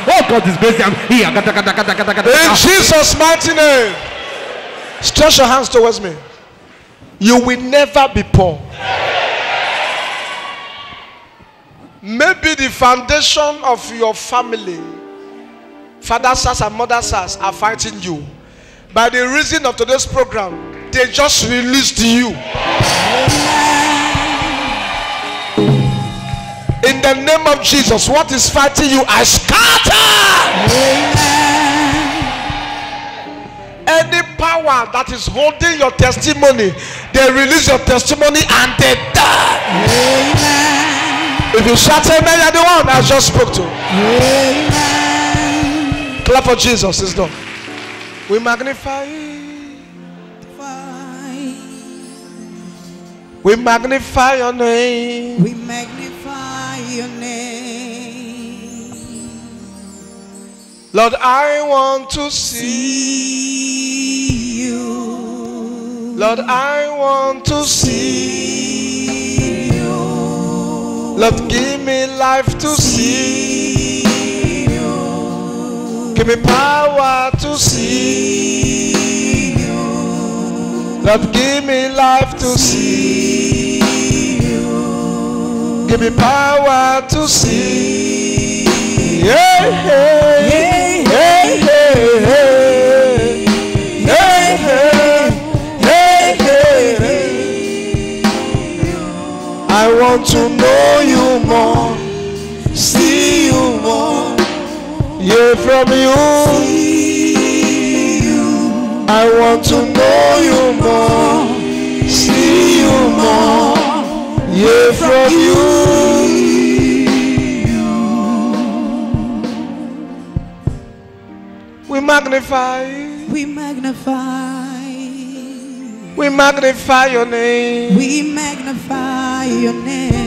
Oh God, disgrace them. In Jesus' mighty name. Stretch your hands towards me. You will never be poor. Maybe the foundation of your family, father's house and mother's house, are fighting you. By the reason of today's program, they just released you. In the name of Jesus, what is fighting you, I scatter. Any power that is holding your testimony, they release your testimony and they die. If you shout amen, you're the one I just spoke to. Clap for Jesus. It's done. We magnify. We magnify your name. We magnify your name. Lord, I want to see you. Lord, I want to see you. Lord, give me life to see you. Give me power to see you. Lord, give me life to see you. Give me power to see. Yeah, yeah, yeah, yeah, yeah, yeah, yeah. I want to know you more, see you more, hear from you. I want to know you more, see you more, hear from you. We magnify. We magnify. We magnify your name. We magnify your name.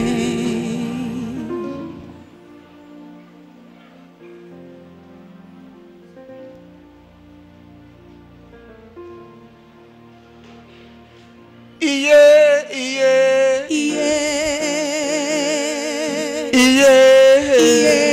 Yeah, yeah, Yeah. yeah, yeah,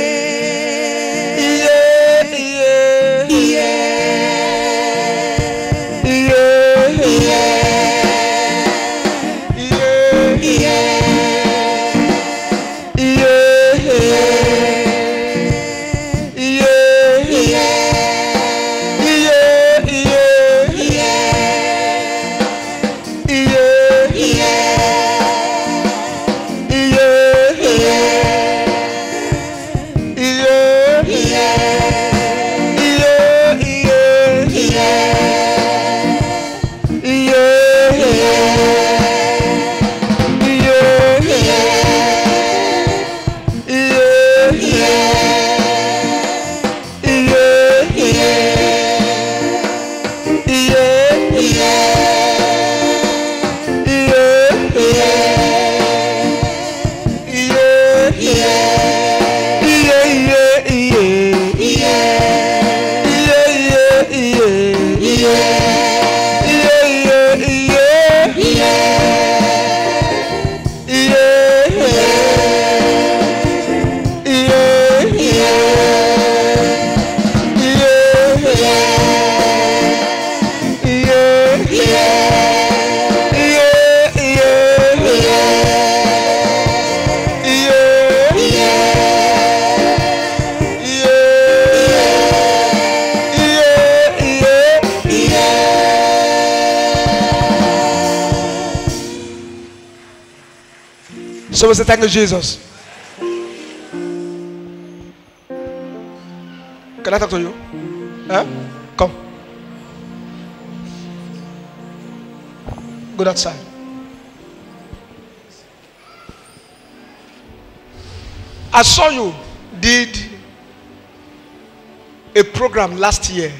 So we say thank you, Jesus. Can I talk to you? Huh? Come. Go outside. I saw you did a program last year,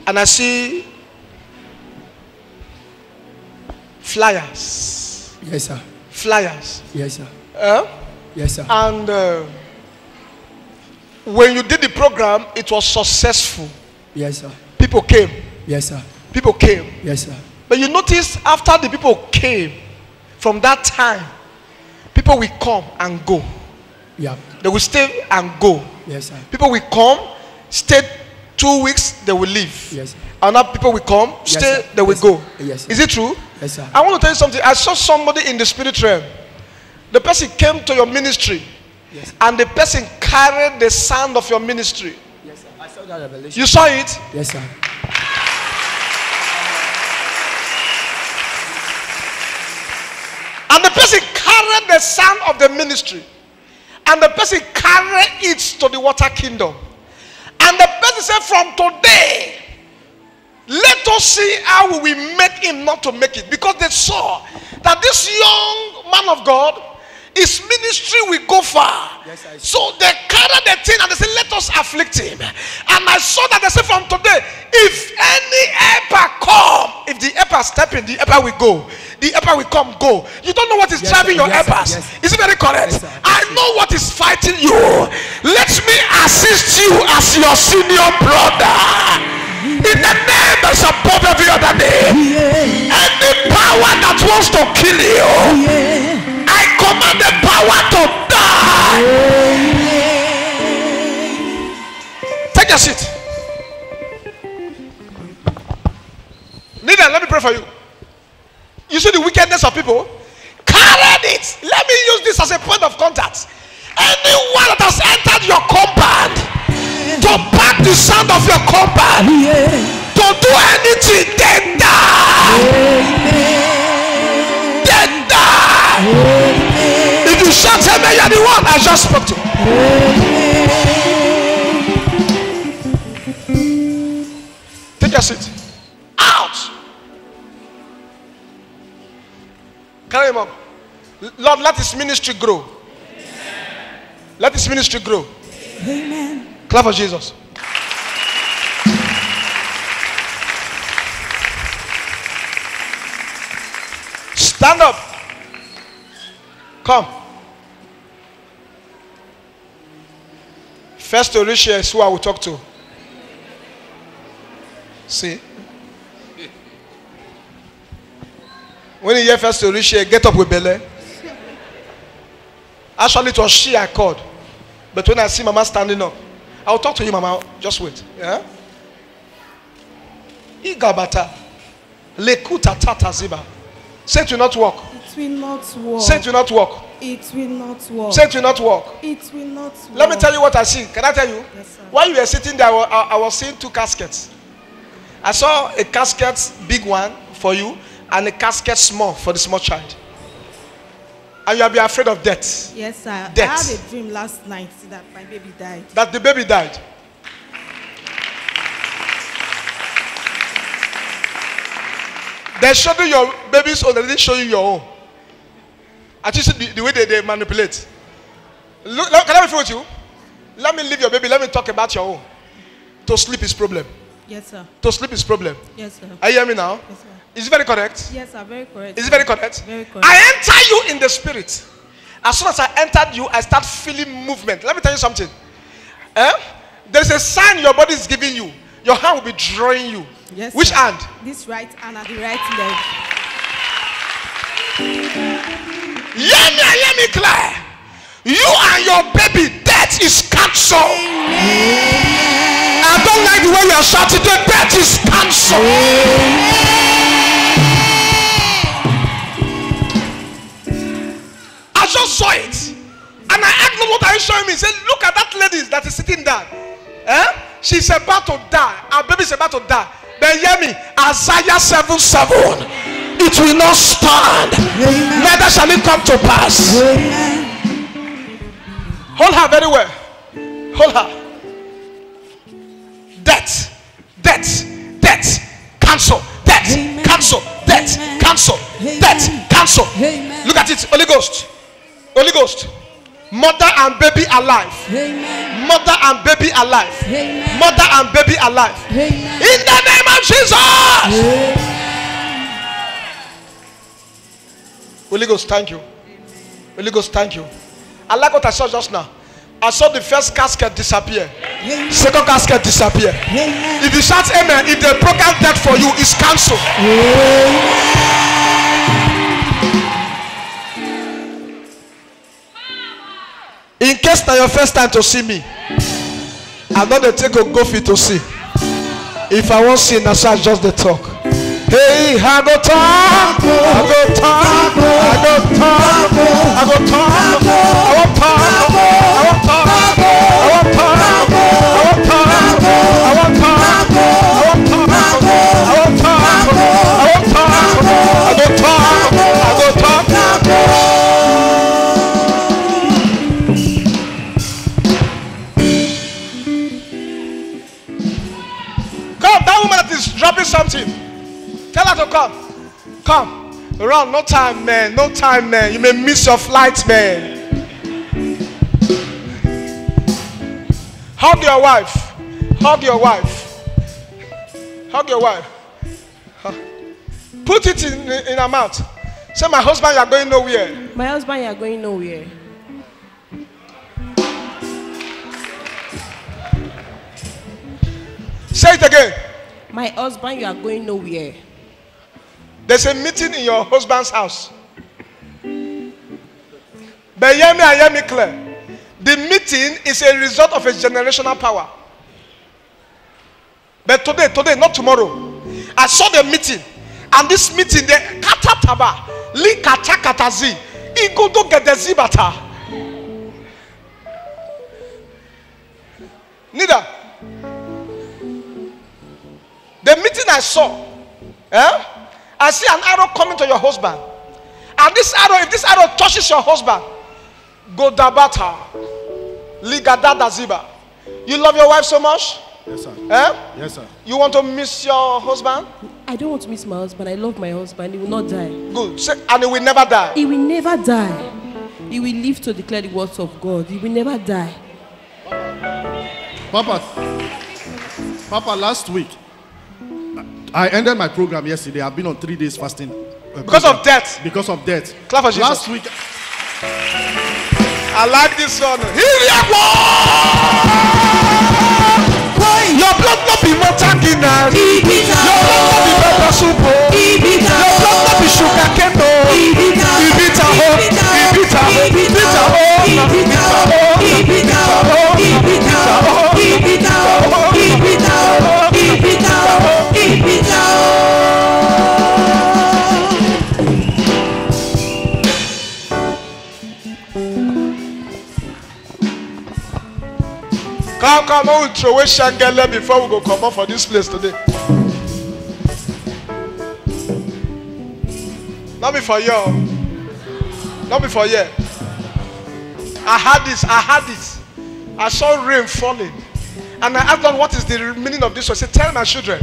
and I see flyers. Yes, sir. Flyers. Yes, sir. Yes, sir. And when you did the program, it was successful. Yes, sir. People came. Yes, sir. People came. Yes, sir. But you notice after the people came, from that time, people will come and go. Yeah. They will stay and go. Yes, sir. People will come, stay 2 weeks, they will leave. Yes, sir. And now people will come, Yes, stay, sir. they will Yes, go. sir. Yes, sir. Is it true? Yes, sir. I want to tell you something. I saw somebody in the spirit realm. The person came to your ministry, Yes. and the person carried the sound of your ministry. Yes, sir. I saw that revelation. You saw it? Yes, sir. And the person carried the sound of the ministry. And the person carry it to the water kingdom. And the person said, from today, let us see how we will make him not to make it. Because they saw that this young man of God, his ministry will go far. Yes, I see. So they carried the thing and they said, let us afflict him. And I saw that they said, from today, if any helper come, if the helper step in, the helper will go. The helper will come, go. You don't know what is Yes, driving sir. your Yes, sir. helpers. Yes. Is it very correct? Yes, sir. I know what is fighting you. Let me assist you as your senior brother. In the name that's above every other name. Any power that wants to kill you, I command the power to die. Take a seat. Leader, let me pray for you. You see the wickedness of people? Carried it. Let me use this as a point of contact. Anyone that has entered your compound to pack the sound of your compound, to do anything, they die. They die. If you shout amen, you're the one I just spoke to. Take your seat. Out. Carry him up. Lord, let his ministry grow. Let his ministry grow. Amen. Clap for Jesus. Stand up. Come. First Orisha is who I will talk to. See? When you hear First Orisha, get up with Bele. Actually, it was she I called. But when I see Mama standing up, I'll talk to you, Mama. Just wait. Yeah? Igabata. Lekuta tata ziba. Say it will not work. It will not work. Say it will not work. It will not work. Say it will not work. It will not work. Let me tell you what I see. Can I tell you? Yes, sir. While you were sitting there, I was seeing two caskets. I saw a casket, big one for you, and a casket small for the small child. And you will be afraid of death. Yes, sir. Death. I had a dream last night that my baby died. That the baby died. They showed you your baby's own, they didn't show you your own. I just see the way they manipulate. Look, can I be with you? Let me leave your baby. Let me talk about your own. To sleep is problem. Yes, sir. To sleep is problem. Yes, sir. Are you hearing me now? Yes, sir. Is it very correct? Yes, sir. Very correct. Is it very correct? Very correct. I enter you in the spirit. As soon as I entered you, I start feeling movement. Let me tell you something. There's a sign your body is giving you. Your hand will be drawing you. Yes, Which sir. hand? This right hand and the right leg. Hear me clear. You and your baby, death is cancelled. I don't like the way you are shouting. The death is cancelled. I just saw it. And I asked Lord, what are you showing me? He said, look at that lady that is sitting there. She's about to die. Our baby is about to die. Then hear me. Isaiah 7:7. It will not stand. Amen. Neither shall it come to pass. Amen. Hold her very well. Hold her. Death. Death. Death. Cancel. Death. Amen. Cancel. Death. Amen. Cancel. Amen. Death. Cancel. Amen. Look at it. Holy Ghost. Holy Ghost. Mother and baby alive. Amen. Mother and baby alive. Amen. Mother and baby alive. Amen. In the name of Jesus. Holy Ghost, thank you. Holy Ghost, thank you. I like what I saw just now. I saw the first casket disappear. Amen. Second casket disappear. Amen. If you shout amen, if the broken death for you is cancelled. In case now your first time to see me, I'm not the take a go fit to see. If I won't see, that's why just the talk. Hey, I go talk, I go talk, I go talk, I go talk, I want talk, I want talk, I want talk, I want talk, I want talk, I want talk, I want talk, I want talk, I go talk, I go talk. Tell her to come. Come. Run. No time, man. No time, man. You may miss your flight, man. Hug your wife. Hug your wife. Hug your wife. Put it in her mouth. Say, my husband, you are going nowhere. My husband, you are going nowhere. Say it again. My husband, you are going nowhere. There's a meeting in your husband's house. But hear me and hear me clear. The meeting is a result of a generational power. But today, not tomorrow. I saw the meeting. And this meeting, the katataba, li katakatazi, igodo gedezibata. Neither. The meeting I saw, I see an arrow coming to your husband. And this arrow, if this arrow touches your husband, go dabata, ligadada ziba. You love your wife so much? Yes, sir. Yes, sir. You want to miss your husband? I don't want to miss my husband. I love my husband. He will not die. Good. Say, and he will never die. He will never die. He will live to declare the words of God. He will never die. Papa, last week, I ended my program yesterday. I've been on 3 days fasting. Because of death. Because of death. Clap for Jesus. Last week. I like this one. Your blood not be water Guinness. Your blood not be pepper soup. Your blood not be sugar cane. Ibita ho. Ibita ho. Ibita ho. Ibita ho. Ibita ho. Ibita ho. Ibita ho. Ibita ho. Ibita ho. Ibita ho. Come, I will throw away Shangele before we go come up for this place today. Not before you. Not before you. I had this. I saw rain falling. And I asked God, what is the meaning of this? I said, tell my children.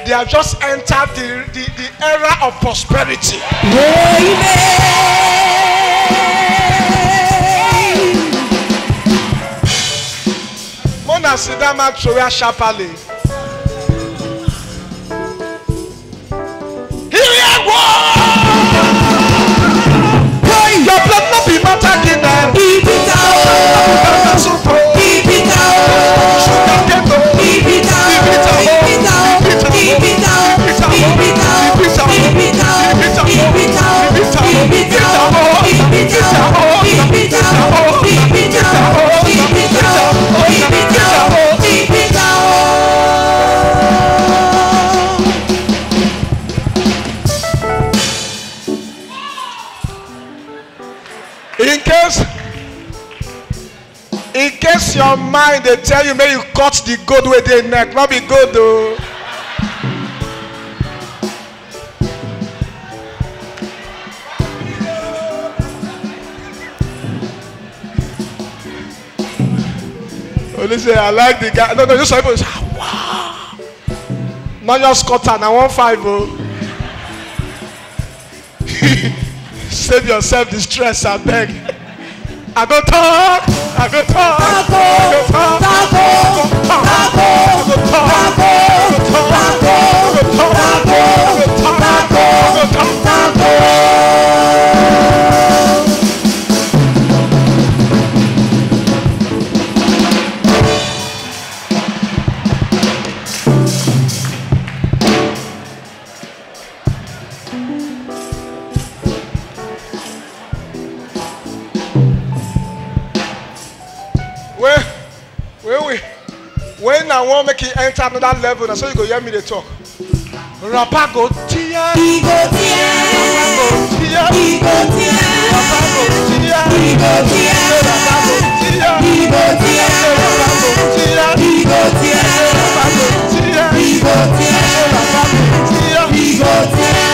They have just entered the era of prosperity. Amen. Mona Sidama Troya Shapale. Here we are. Your blood not be matter Guinness. Keep it out. Keep it out. Keep it out. In case your mind they tell you may you cut the goat with the neck, not be good though. Only say I like the guy. No, just people say, wow. Not just cut and I want 5 oh. Save yourself the stress, I beg. I go talk. I go talk. I go talk. I go when I want to make it enter another level, that's so you go hear me they talk. Rapper go tia, he go tia, he go tia, rapper go tia, he go tia, rapper go tia, he go tia, rapper go tia, he go tia, rapper go tia, he go tia, rapper go tia, he go tia.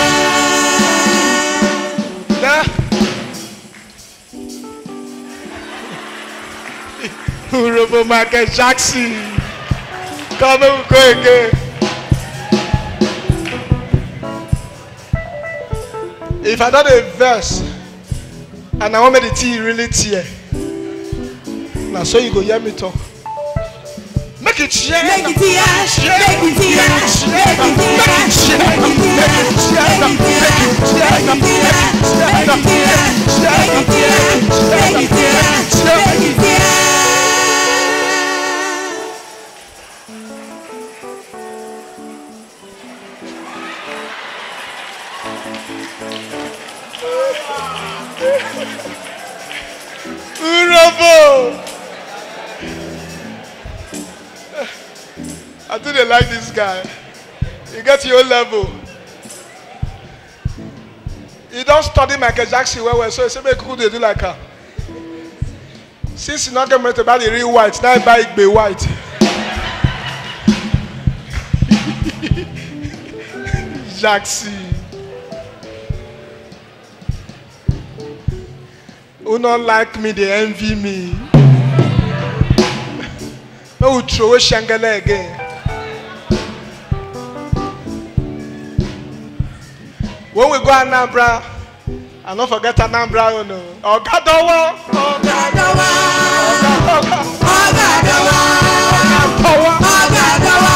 Robo Michael Jackson. Come on, go again. If I don't a verse and I want me the tea really tear. Now so you go hear me talk. Make it tear. Make it tear. Make it tear. Make it tear. Make it tear. Make it tear. I think they like this guy. You get to your level. You don't study Michael Jackson well, so you say, make cool they do like her. Since you not get to buy the real white, now you buy it be white. Jackson. Who not like me, they envy me. But we throw a Shangala again. When we go Anambra, and don't forget Anambra, you know. Ogadowa. Ogadowa. Ogadowa. Ogadowa. Ogadowa. Ogadowa.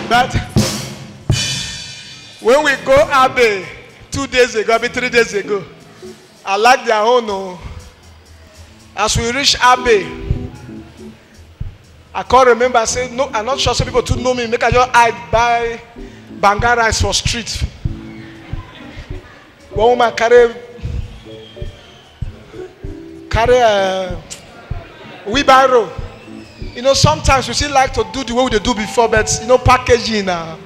But when we go Abbey 2 days ago, maybe 3 days ago, I like their own. No. As we reach Abbey, I can't remember. I said, no, I'm not sure some people to know me. Make I just hide by Banga rice for street. One woman carry a wheelbarrow. You know, sometimes we still like to do the way we do before, but you know, packaging. At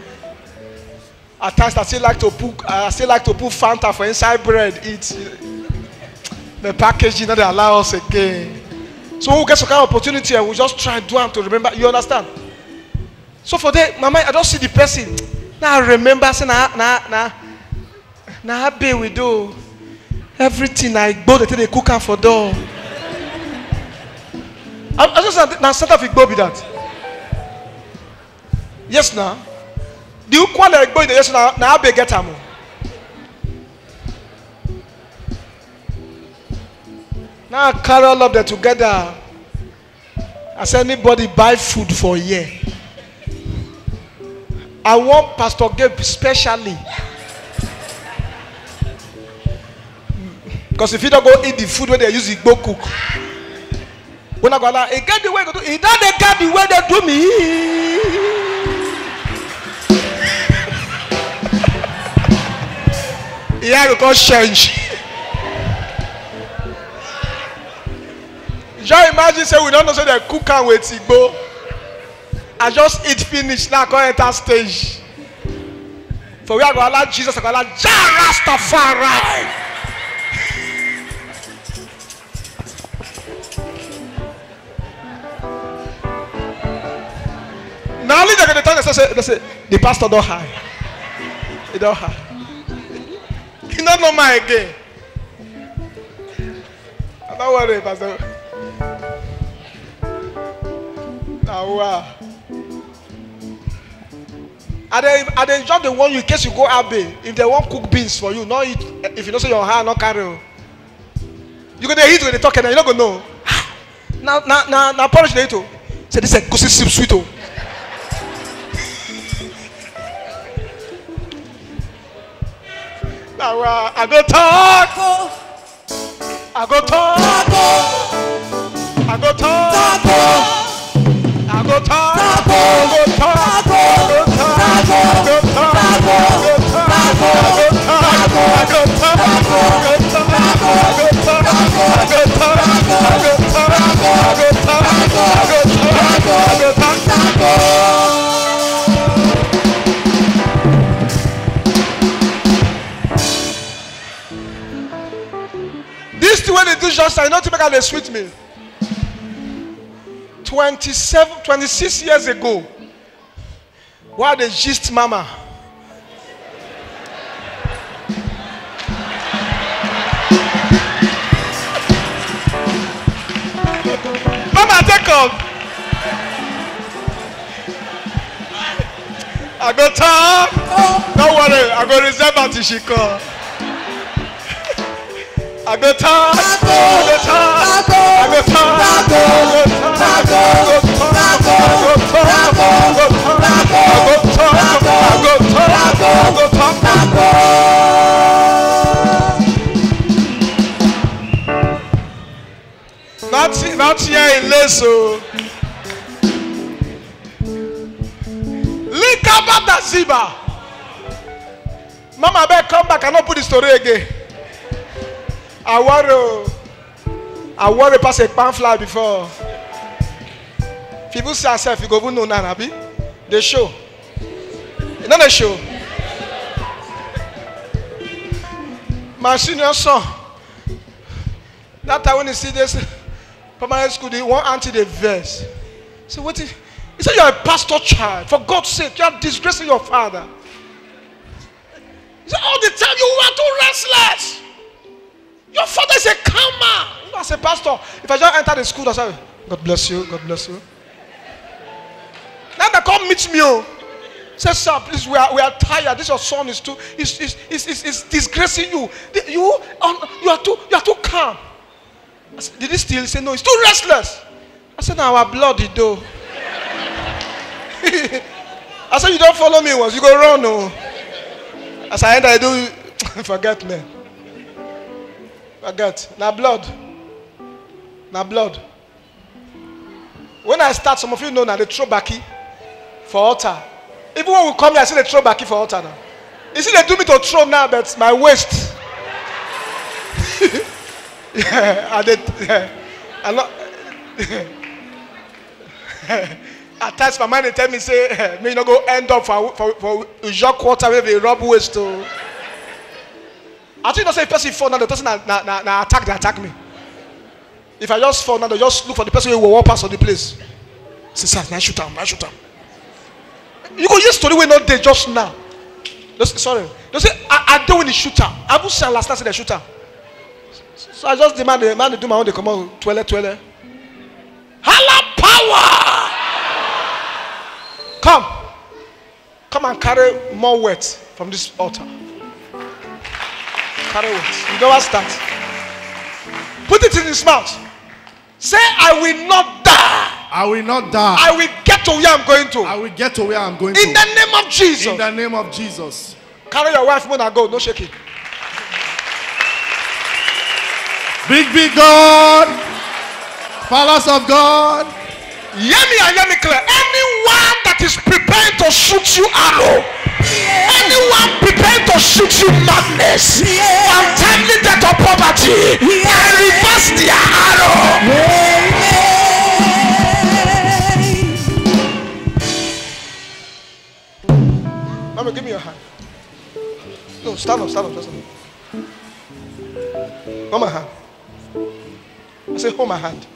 times, I still like to put Fanta for inside bread. Eat the packaging that they allow us again. So when we get some kind of opportunity, and we just try and do them to remember. You understand? So for that, my mind, I don't see the person. Now I remember, say, now happy we do everything. I go to the cooker for door. I just now set up Igbo be that. Yes, now. The one that Igbo yes now I be get am. Now I carry all of them together. As anybody buy food for a year. I want Pastor Gabe specially. Because if you don't go eat the food where they use Igbo cook. When I go like, he get the way they do. He don't get the way they do me. Yeah, because change. Just imagine say we don't know say they cook and wait Igbo. I just eat finish now. Go enter stage. For we are going to allow Jesus. I go allow Jah Rastafari. Now only they're going to tell us, they say, the pastor don't hide. He don't hide. He not know my again. Don't worry, pastor. Now, are they just the one you in case you go Abbey? If they want cook beans for you, no eat. If you don't say your hand, not carry. You go there eat when they talk and you're not gonna know. Now porridge they eat. Say this is goosey soup sweet. Now I go talk. I go talk. I go talk. I go talk. I go talk. This is when they do just I know to make a sweet me. 26 years ago, while the gist mama. Mama, come. I go talk. Don't worry, I go reserve until she come. I go talk. I go talk. I go talk. Not here in Leso. Likabata Ziba. Mama, I better come back and not put the story again. I worry pass a pamphlet before. People say yourself, you go no Nanabi. They show. You know they show. My senior son. That time when you see this primary school, they want auntie the verse. So what is? He said, you're a pastor child. For God's sake, you are disgracing your father. He said, all the time you were too restless. Your father is a calm man. You know, as a pastor, if I just enter the school, I say, God bless you, God bless you. Now they come meet me. Say, sir, please, we are tired. This your son is too is disgracing you. You are too calm. I said, did he steal? He said, no, he's too restless. I said, now our blood is though. I said, you don't follow me once, you go run. No. As I enter, I do forget me. Forget. Now blood. Now blood. When I start, some of you know now they throw backy for altar. Even when we come here, I see they throw backy for altar now. You see they do me to throw now, but my waist. Yeah, I'm not. At times my mind they tell me say, me you not go end up for Jacques quarter where they rob waist to. I think not say if person fall now the person na attack they attack me. If I just fall now they just look for the person who will walk past on the place. Say sir, I shoot him. You go use story we not there just now. Sorry. They say I do when the shooter. I will say last night say the shooter. So I just demand the man to do my own. They come out toilet. Hala power. Come and carry more weight from this altar. Carry weight. You never start. Put it in his mouth. Say, I will not die. I will not die. I will get to where I'm going to. I will get to where I'm going in to. the name of Jesus. In the name of Jesus. Carry your wife when I go. No shaking. Big God. Palace of God. Hear me and hear me clear. Anyone that is prepared to shoot you arrow, anyone prepared to shoot you madness, untimely death or poverty, I reverse their arrow. Mama, give me your hand. No, stand up. Hold my hand. I say, hold my hand.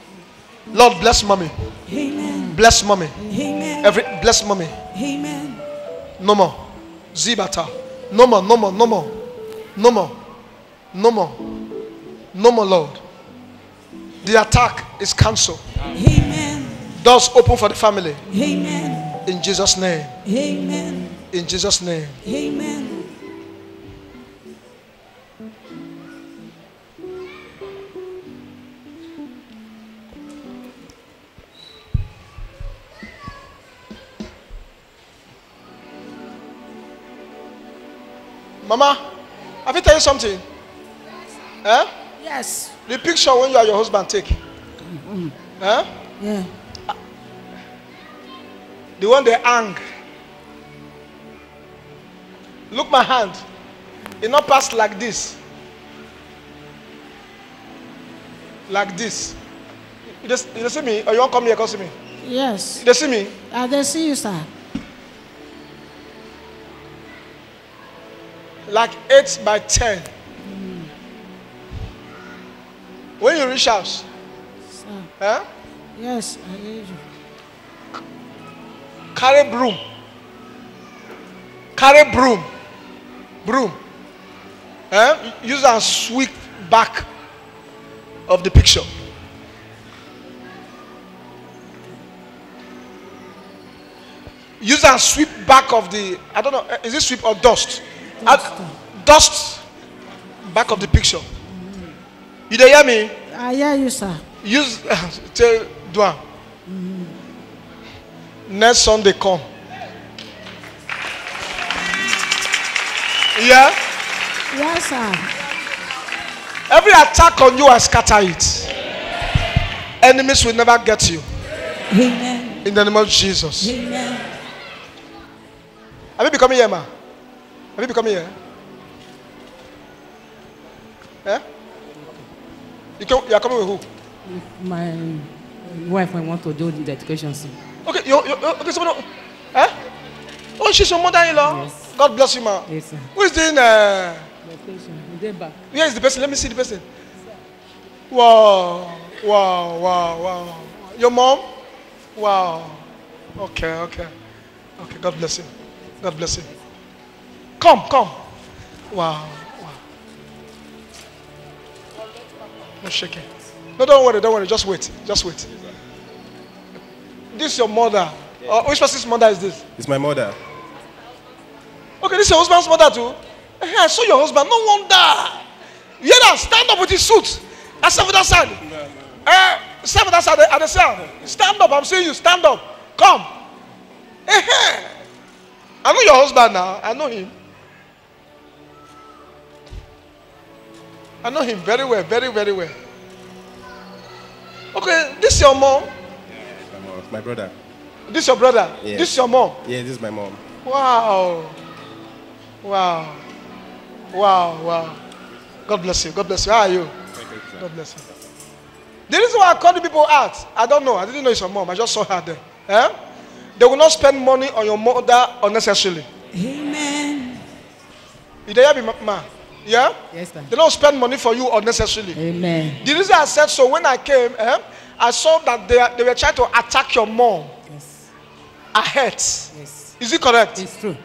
Lord, bless mommy. Amen. Bless mommy. Amen. Bless mommy. Amen. No more. Zibata. No more, Lord. The attack is cancelled. Amen. Doors open for the family. Amen. In Jesus' name. Amen. In Jesus' name. Amen. Mama, have you tell you something? Eh? Yes. The picture when you are your husband take. Eh? Yeah. The one they hang. Look my hand. It not pass like this. Like this. You see me? Or you won't come here and see me? Yes. You see me? They see you, sir. Like 8 by 10. When you reach house, Sir. eh? Yes, I hear you. Carry broom. Carry broom. Broom. Eh? Use and sweep back of the picture. Use and sweep back of the, I don't know, is it sweep or dust? Dust back of the picture. You dey hear me? I hear you, sir. Use, tell Duan. Next Sunday come. Yeah? Yes, sir. Every attack on you, I scatter it. Enemies will never get you. Amen. In the name of Jesus. Amen. Have you been coming here, ma? Have you been coming here? Eh? You are coming with who? My wife, I want to do the education soon. Okay, okay, someone. Eh? Oh, she's your mother-in-law. Yes. God bless you, ma. Yes, sir. Who is doing? Education. They back. Where is the person? Let me see the person. Wow, wow, wow, wow. Your mom? Wow. Okay, okay, okay. God bless you. God bless you. Come. Wow, wow. No shaking. No, don't worry. Just wait. This is your mother. Which person's mother is this? It's my mother. Okay, this is your husband's mother too. I saw your husband. No wonder. You hear that? Stand up with his suit. I stand with that side. Stand with that side at the side. Stand up. I'm saying you stand up. Come. I know your husband now. I know him. I know him very well. Very, very well. Okay, this is your mom. Yeah, it's my brother. This is your brother. Yeah. This is your mom. Yeah, this is my mom. Wow. God bless you. How are you? God bless you. The reason why I call the people out, I don't know. I didn't know it's your mom. I just saw her there. They will not spend money on your mother unnecessarily. Amen. You hear me, ma? Yeah? Yes, sir. They don't spend money for you unnecessarily. Amen. The reason I said so, when I came, I saw that they were trying to attack your mom. Yes. Ahead. Yes. Is it correct? It's true.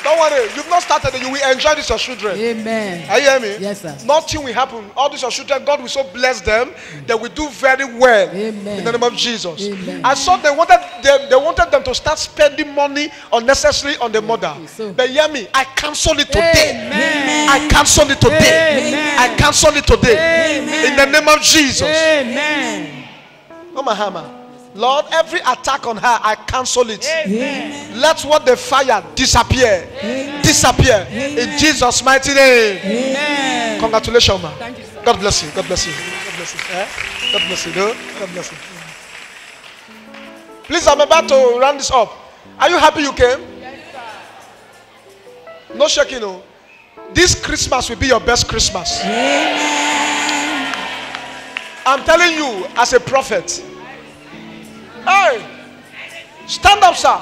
Don't worry, you've not started it. You will enjoy this, your children. Amen. Are you hear me? Yes, sir. Nothing will happen. All these your children, God will so bless them. They will do very well. Amen. In the name of Jesus. Amen. I saw they wanted them to start spending money unnecessarily on the mother. So. But hear me, I cancel it today. Amen. I cancel it today. Amen. I cancel it today. Amen. In the name of Jesus. Amen. Oh my hammer. Lord, every attack on her, I cancel it. Amen. Let what they fire disappear. Amen. Disappear. Amen. In Jesus' mighty name. Amen. Congratulations, man. Thank you, sir. God bless you. God bless you. God bless you. God bless you. God bless you. Please, I'm about to round this up. Are you happy you came? Yes, sir. No shaking, no. This Christmas will be your best Christmas. Amen. I'm telling you, as a prophet. Hey, stand up, sir.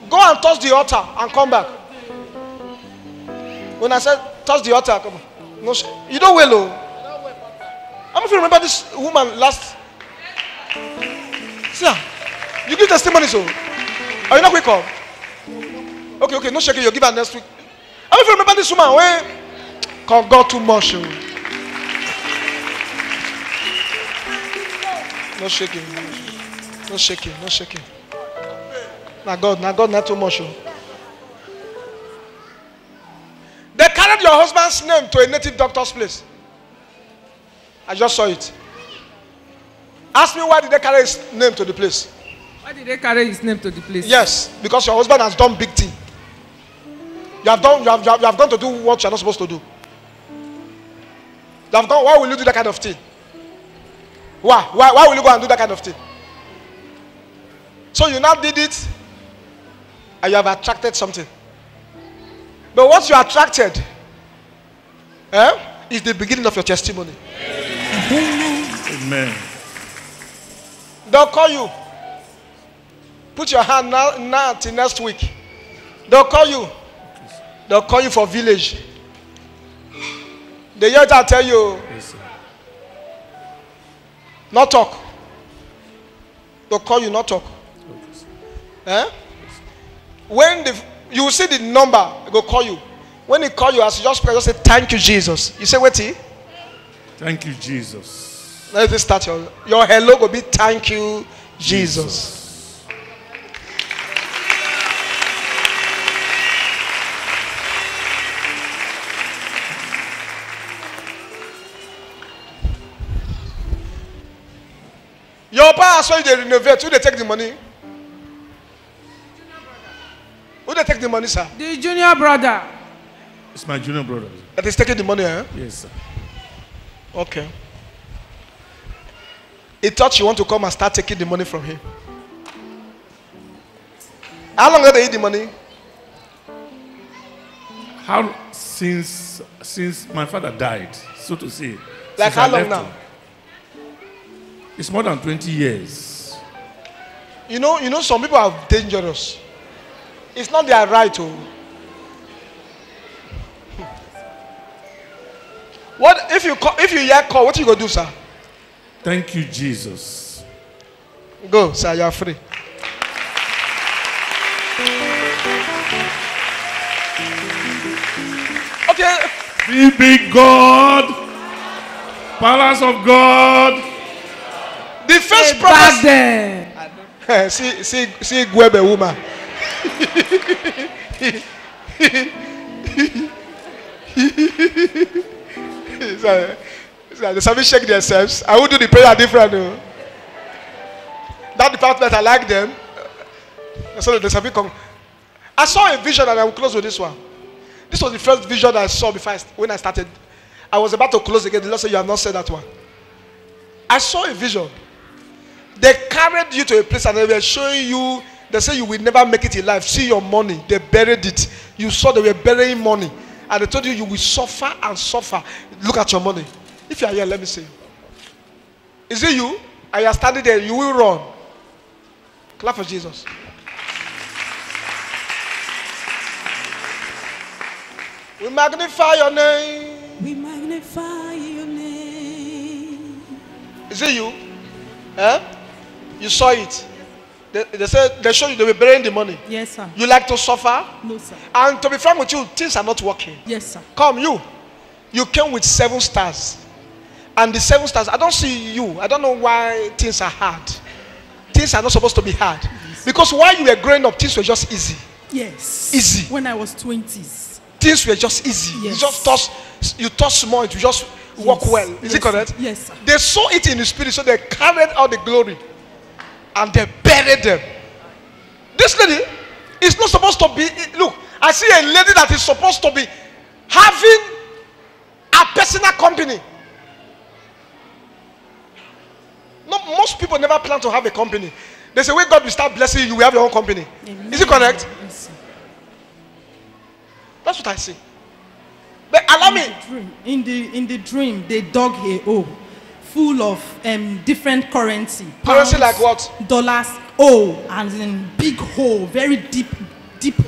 Go and touch the altar and come back. When I said touch the altar, come on. No, you don't well, oh. I don't know if you remember this woman last. Sir, you give testimony, so. Are you not quick up? Okay, no shaking. You give her next week. I don't know if you remember this woman. Wait, God too much. Oh. No shaking. No shaking. Now God, not too much. They carried your husband's name to a native doctor's place. I just saw it. Ask me why did they carry his name to the place? Why did they carry his name to the place? Yes, because your husband has done big thing. You have gone to do what you're not supposed to do. You have gone. Why will you do that kind of thing? Why will you go and do that kind of thing? So you now did it and you have attracted something. But what you attracted is the beginning of your testimony. Amen. They'll call you. Put your hand now till next week. They'll call you. They'll call you for village. The year I tell you, not talk. They'll call you, not talk. When you will see the number, it will call you. When he call you, as you just pray, just say thank you, Jesus. You say, wait, thank you, Jesus. Let us start your hello will be thank you, Jesus. Your power so they renovate. Who they take the money? Who they take the money, sir? The junior brother. It's my junior brother. That is taking the money, eh? Yes, sir. Okay. He thought you want to come and start taking the money from him. How long have they eat the money? How since my father died, so to say. Like how long now? It's more than 20 years. You know, some people are dangerous. It's not their right to. What if you hear call? What you gonna do, sir? Thank you, Jesus. Go, sir. You are free. Okay. Be big God, Palace of God. The first prophet. see, Gwebe woman. The service shake themselves. I will do the prayer different. That department, I like them. So the service come. I saw a vision, and I will close with this one. This was the first vision I saw when I started. I was about to close again. The Lord said, "You have not said that one." I saw a vision. They carried you to a place and they were showing you. They say you will never make it in life. See your money. They buried it. You saw they were burying money. And they told you will suffer and suffer. Look at your money. If you are here, let me see. Is it you? And you are standing there, you will run. Clap for Jesus. We magnify your name. We magnify your name. Is it you? Eh? You saw it. They said they showed you they were burying the money. Yes, sir. You like to suffer? No, sir. And to be frank with you, things are not working. Yes, sir. Come, you came with 7 stars. And the 7 stars, I don't see you. I don't know why things are hard. Things are not supposed to be hard. Yes. Because while you were growing up, things were just easy. Yes. Easy. When I was 20s. Things were just easy. Yes. You touch small, it will just work well. Is it correct? Yes, sir. They saw it in the spirit, so they carried out the glory. And they buried them. This lady is not supposed to be. Look, I see a lady that is supposed to be having a personal company. No, most people never plan to have a company. They say, when God will start blessing you, you will have your own company. Amen. Is it correct? Yes. That's what I see. But allow me. In the dream, they dug a hole full of different currency. Currency like what? Dollars. Oh, and in big hole, very deep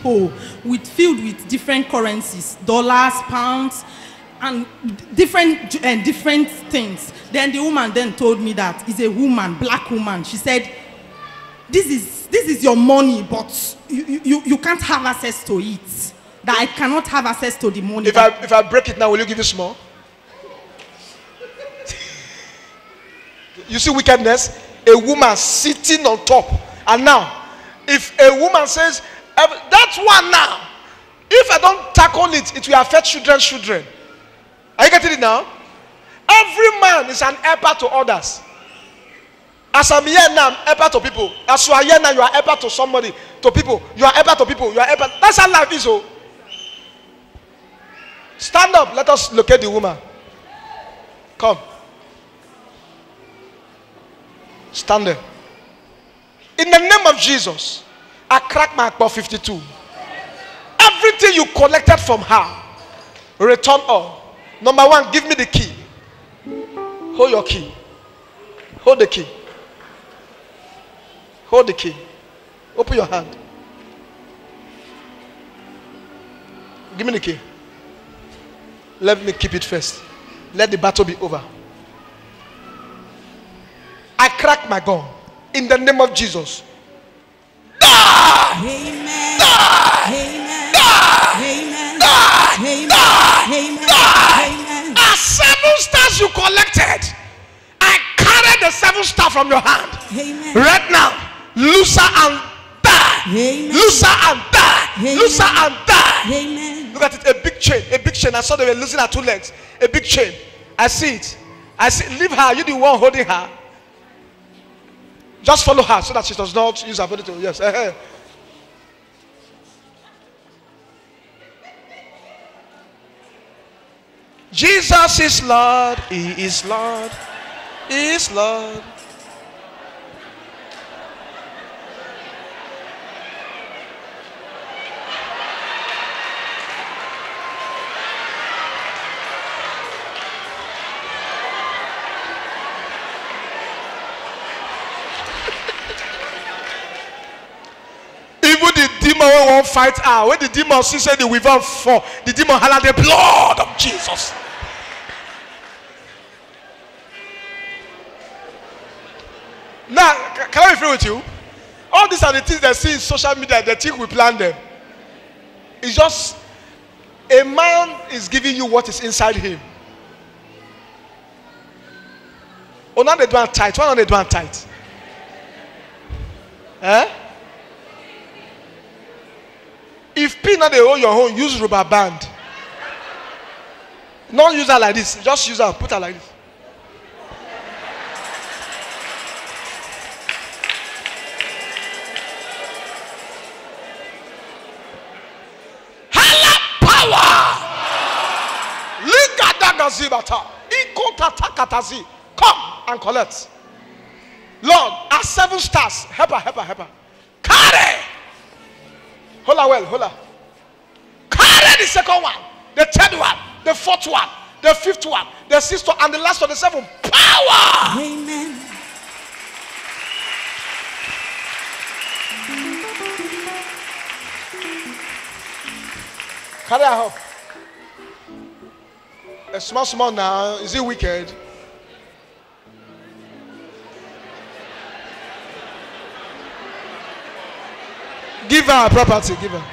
hole, filled with different currencies, dollars, pounds, and different things. Then the woman then told me that is a woman, black woman. She said, "This is your money, but you can't have access to it. That I cannot have access to the money." If I break it now, will you give you small? You see wickedness? A woman sitting on top. And now, if a woman says, "That one now, if I don't tackle it, it will affect children. Are you getting it now? Every man is an helper to others. As I'm here now, I'm helper to people. As you are here now, you are helper to somebody, to people. You are helper to people. You are helper. That's how life is. Oh. Stand up. Let us locate the woman. Come. Stand there. In the name of Jesus, I crack my Akbar 52. Everything you collected from her, return all. Number 1, give me the key. Hold your key. Hold the key. Hold the key. Open your hand. Give me the key. Let me keep it first. Let the battle be over. I crack my gun in the name of Jesus. Amen. Amen. Amen. Amen. Amen. As 7 stars you collected, I 7 stars from your hand. Amen. Right now, loose her and die. Amen. Loose her and die. Amen. Loose her and die. Amen. Look at it, a big chain, a big chain. I saw they were losing her 2 legs. A big chain. I see it. I see. Leave her. You the one holding her. Just follow her so that she does not use her body to. Yes. Jesus is Lord. He is Lord. He is Lord. Even the demon won't fight her. When the demon sees the weaver fall, the demon holler the blood of Jesus. Now, can I be free with you? All these are the things they see in social media. They think we plan them. It's just a man is giving you what is inside him. Oh, now they do not tight. Why not they do not tight? Eh? If pin not they hold your own, use rubber band. Not use her like this. Just use her. Put her like this. Come and collect. Lord, at 7 stars, help her. Carry. Hold her well, hold her. Carry the second one, the third one, the fourth one, the fifth one, the sixth one, and the last one, the 7th. Power. Amen. Carry her up. A small now. Is it wicked? Give her a property. Give her.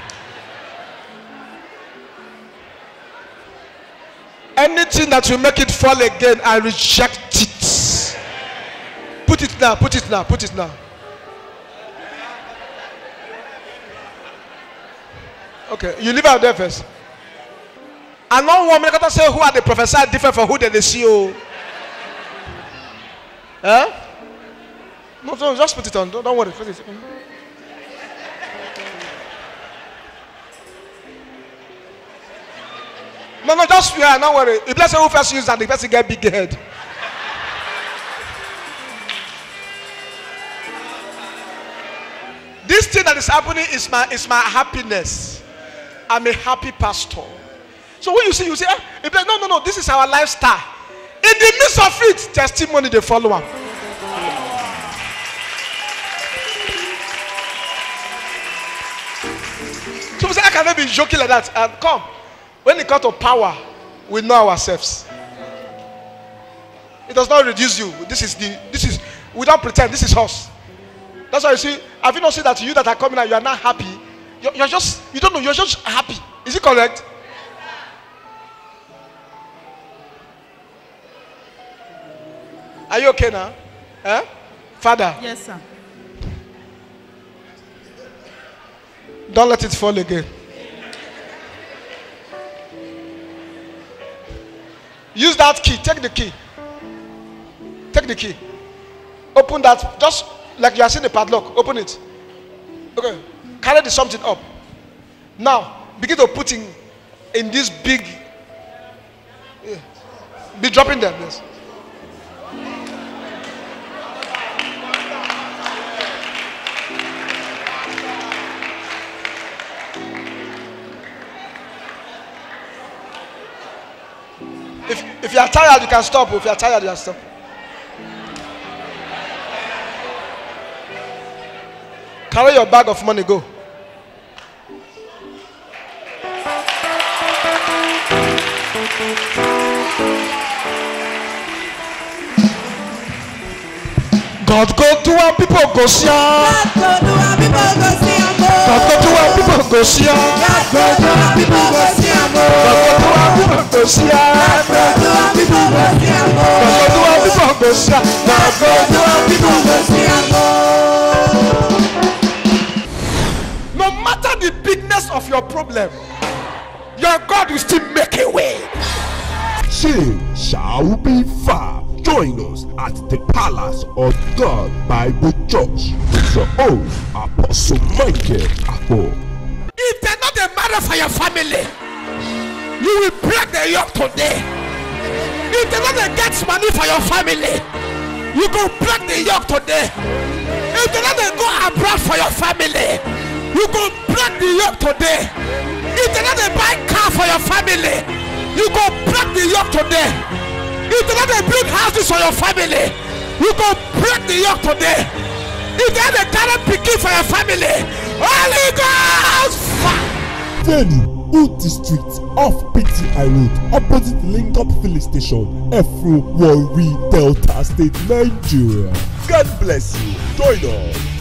Anything that will make it fall again, I reject it. Put it now. Put it now. Put it now. Okay, you leave out there first. I know one minute say who are the prophesy different from who they see you. Huh? No, just put it on. Don't worry. Put it. No, just don't worry. If let's say who first use that, the person get big head. This thing that is happening is my happiness. I'm a happy pastor. So when you see, no, this is our lifestyle. In the midst of it, testimony they follow up. So we say, I cannot be joking like that. And come, when it comes to power, we know ourselves. It does not reduce you. This is we don't pretend. This is us. That's why you see. Have you not seen that you that are coming out, you are not happy? You're just, you don't know. You're just happy. Is it correct? Are you okay now? Eh? Father? Yes, sir. Don't let it fall again. Use that key. Take the key. Take the key. Open that. Just like you are seeing the padlock. Open it. Okay. Carry the something up. Now, begin to put in this big. Yeah. Be dropping them. Yes. If you are tired, you can stop. If you are tired, you can stop. Carry your bag of money, go. God go to our people go see. God go to our people go see. God go to our people go see. God go to our people go see. God go to our people go see. God go to our people go see. God go to our people go Osha, na God No matter the bigness of your problem, your God will still make a way. Change shall be far. Join us at the Palace of God Bible Church with your own Apostle Michael Akpo. If they're not a matter for your family, you will break the yoke today. If they're not a get money for your family, you go break the yoke today. If they're not a go abroad for your family, you go break the yoke today. If they're not a buy car for your family, you go break the yoke today. If they're not a build houses for your family, you go break the yoke today. If they're not a current picking for your family, Holy Ghost fire. Venue, Uti Street, off PTI Road, opposite Link Up Filling Station, Efru, Warri, Delta State, Nigeria. God bless you. Join us.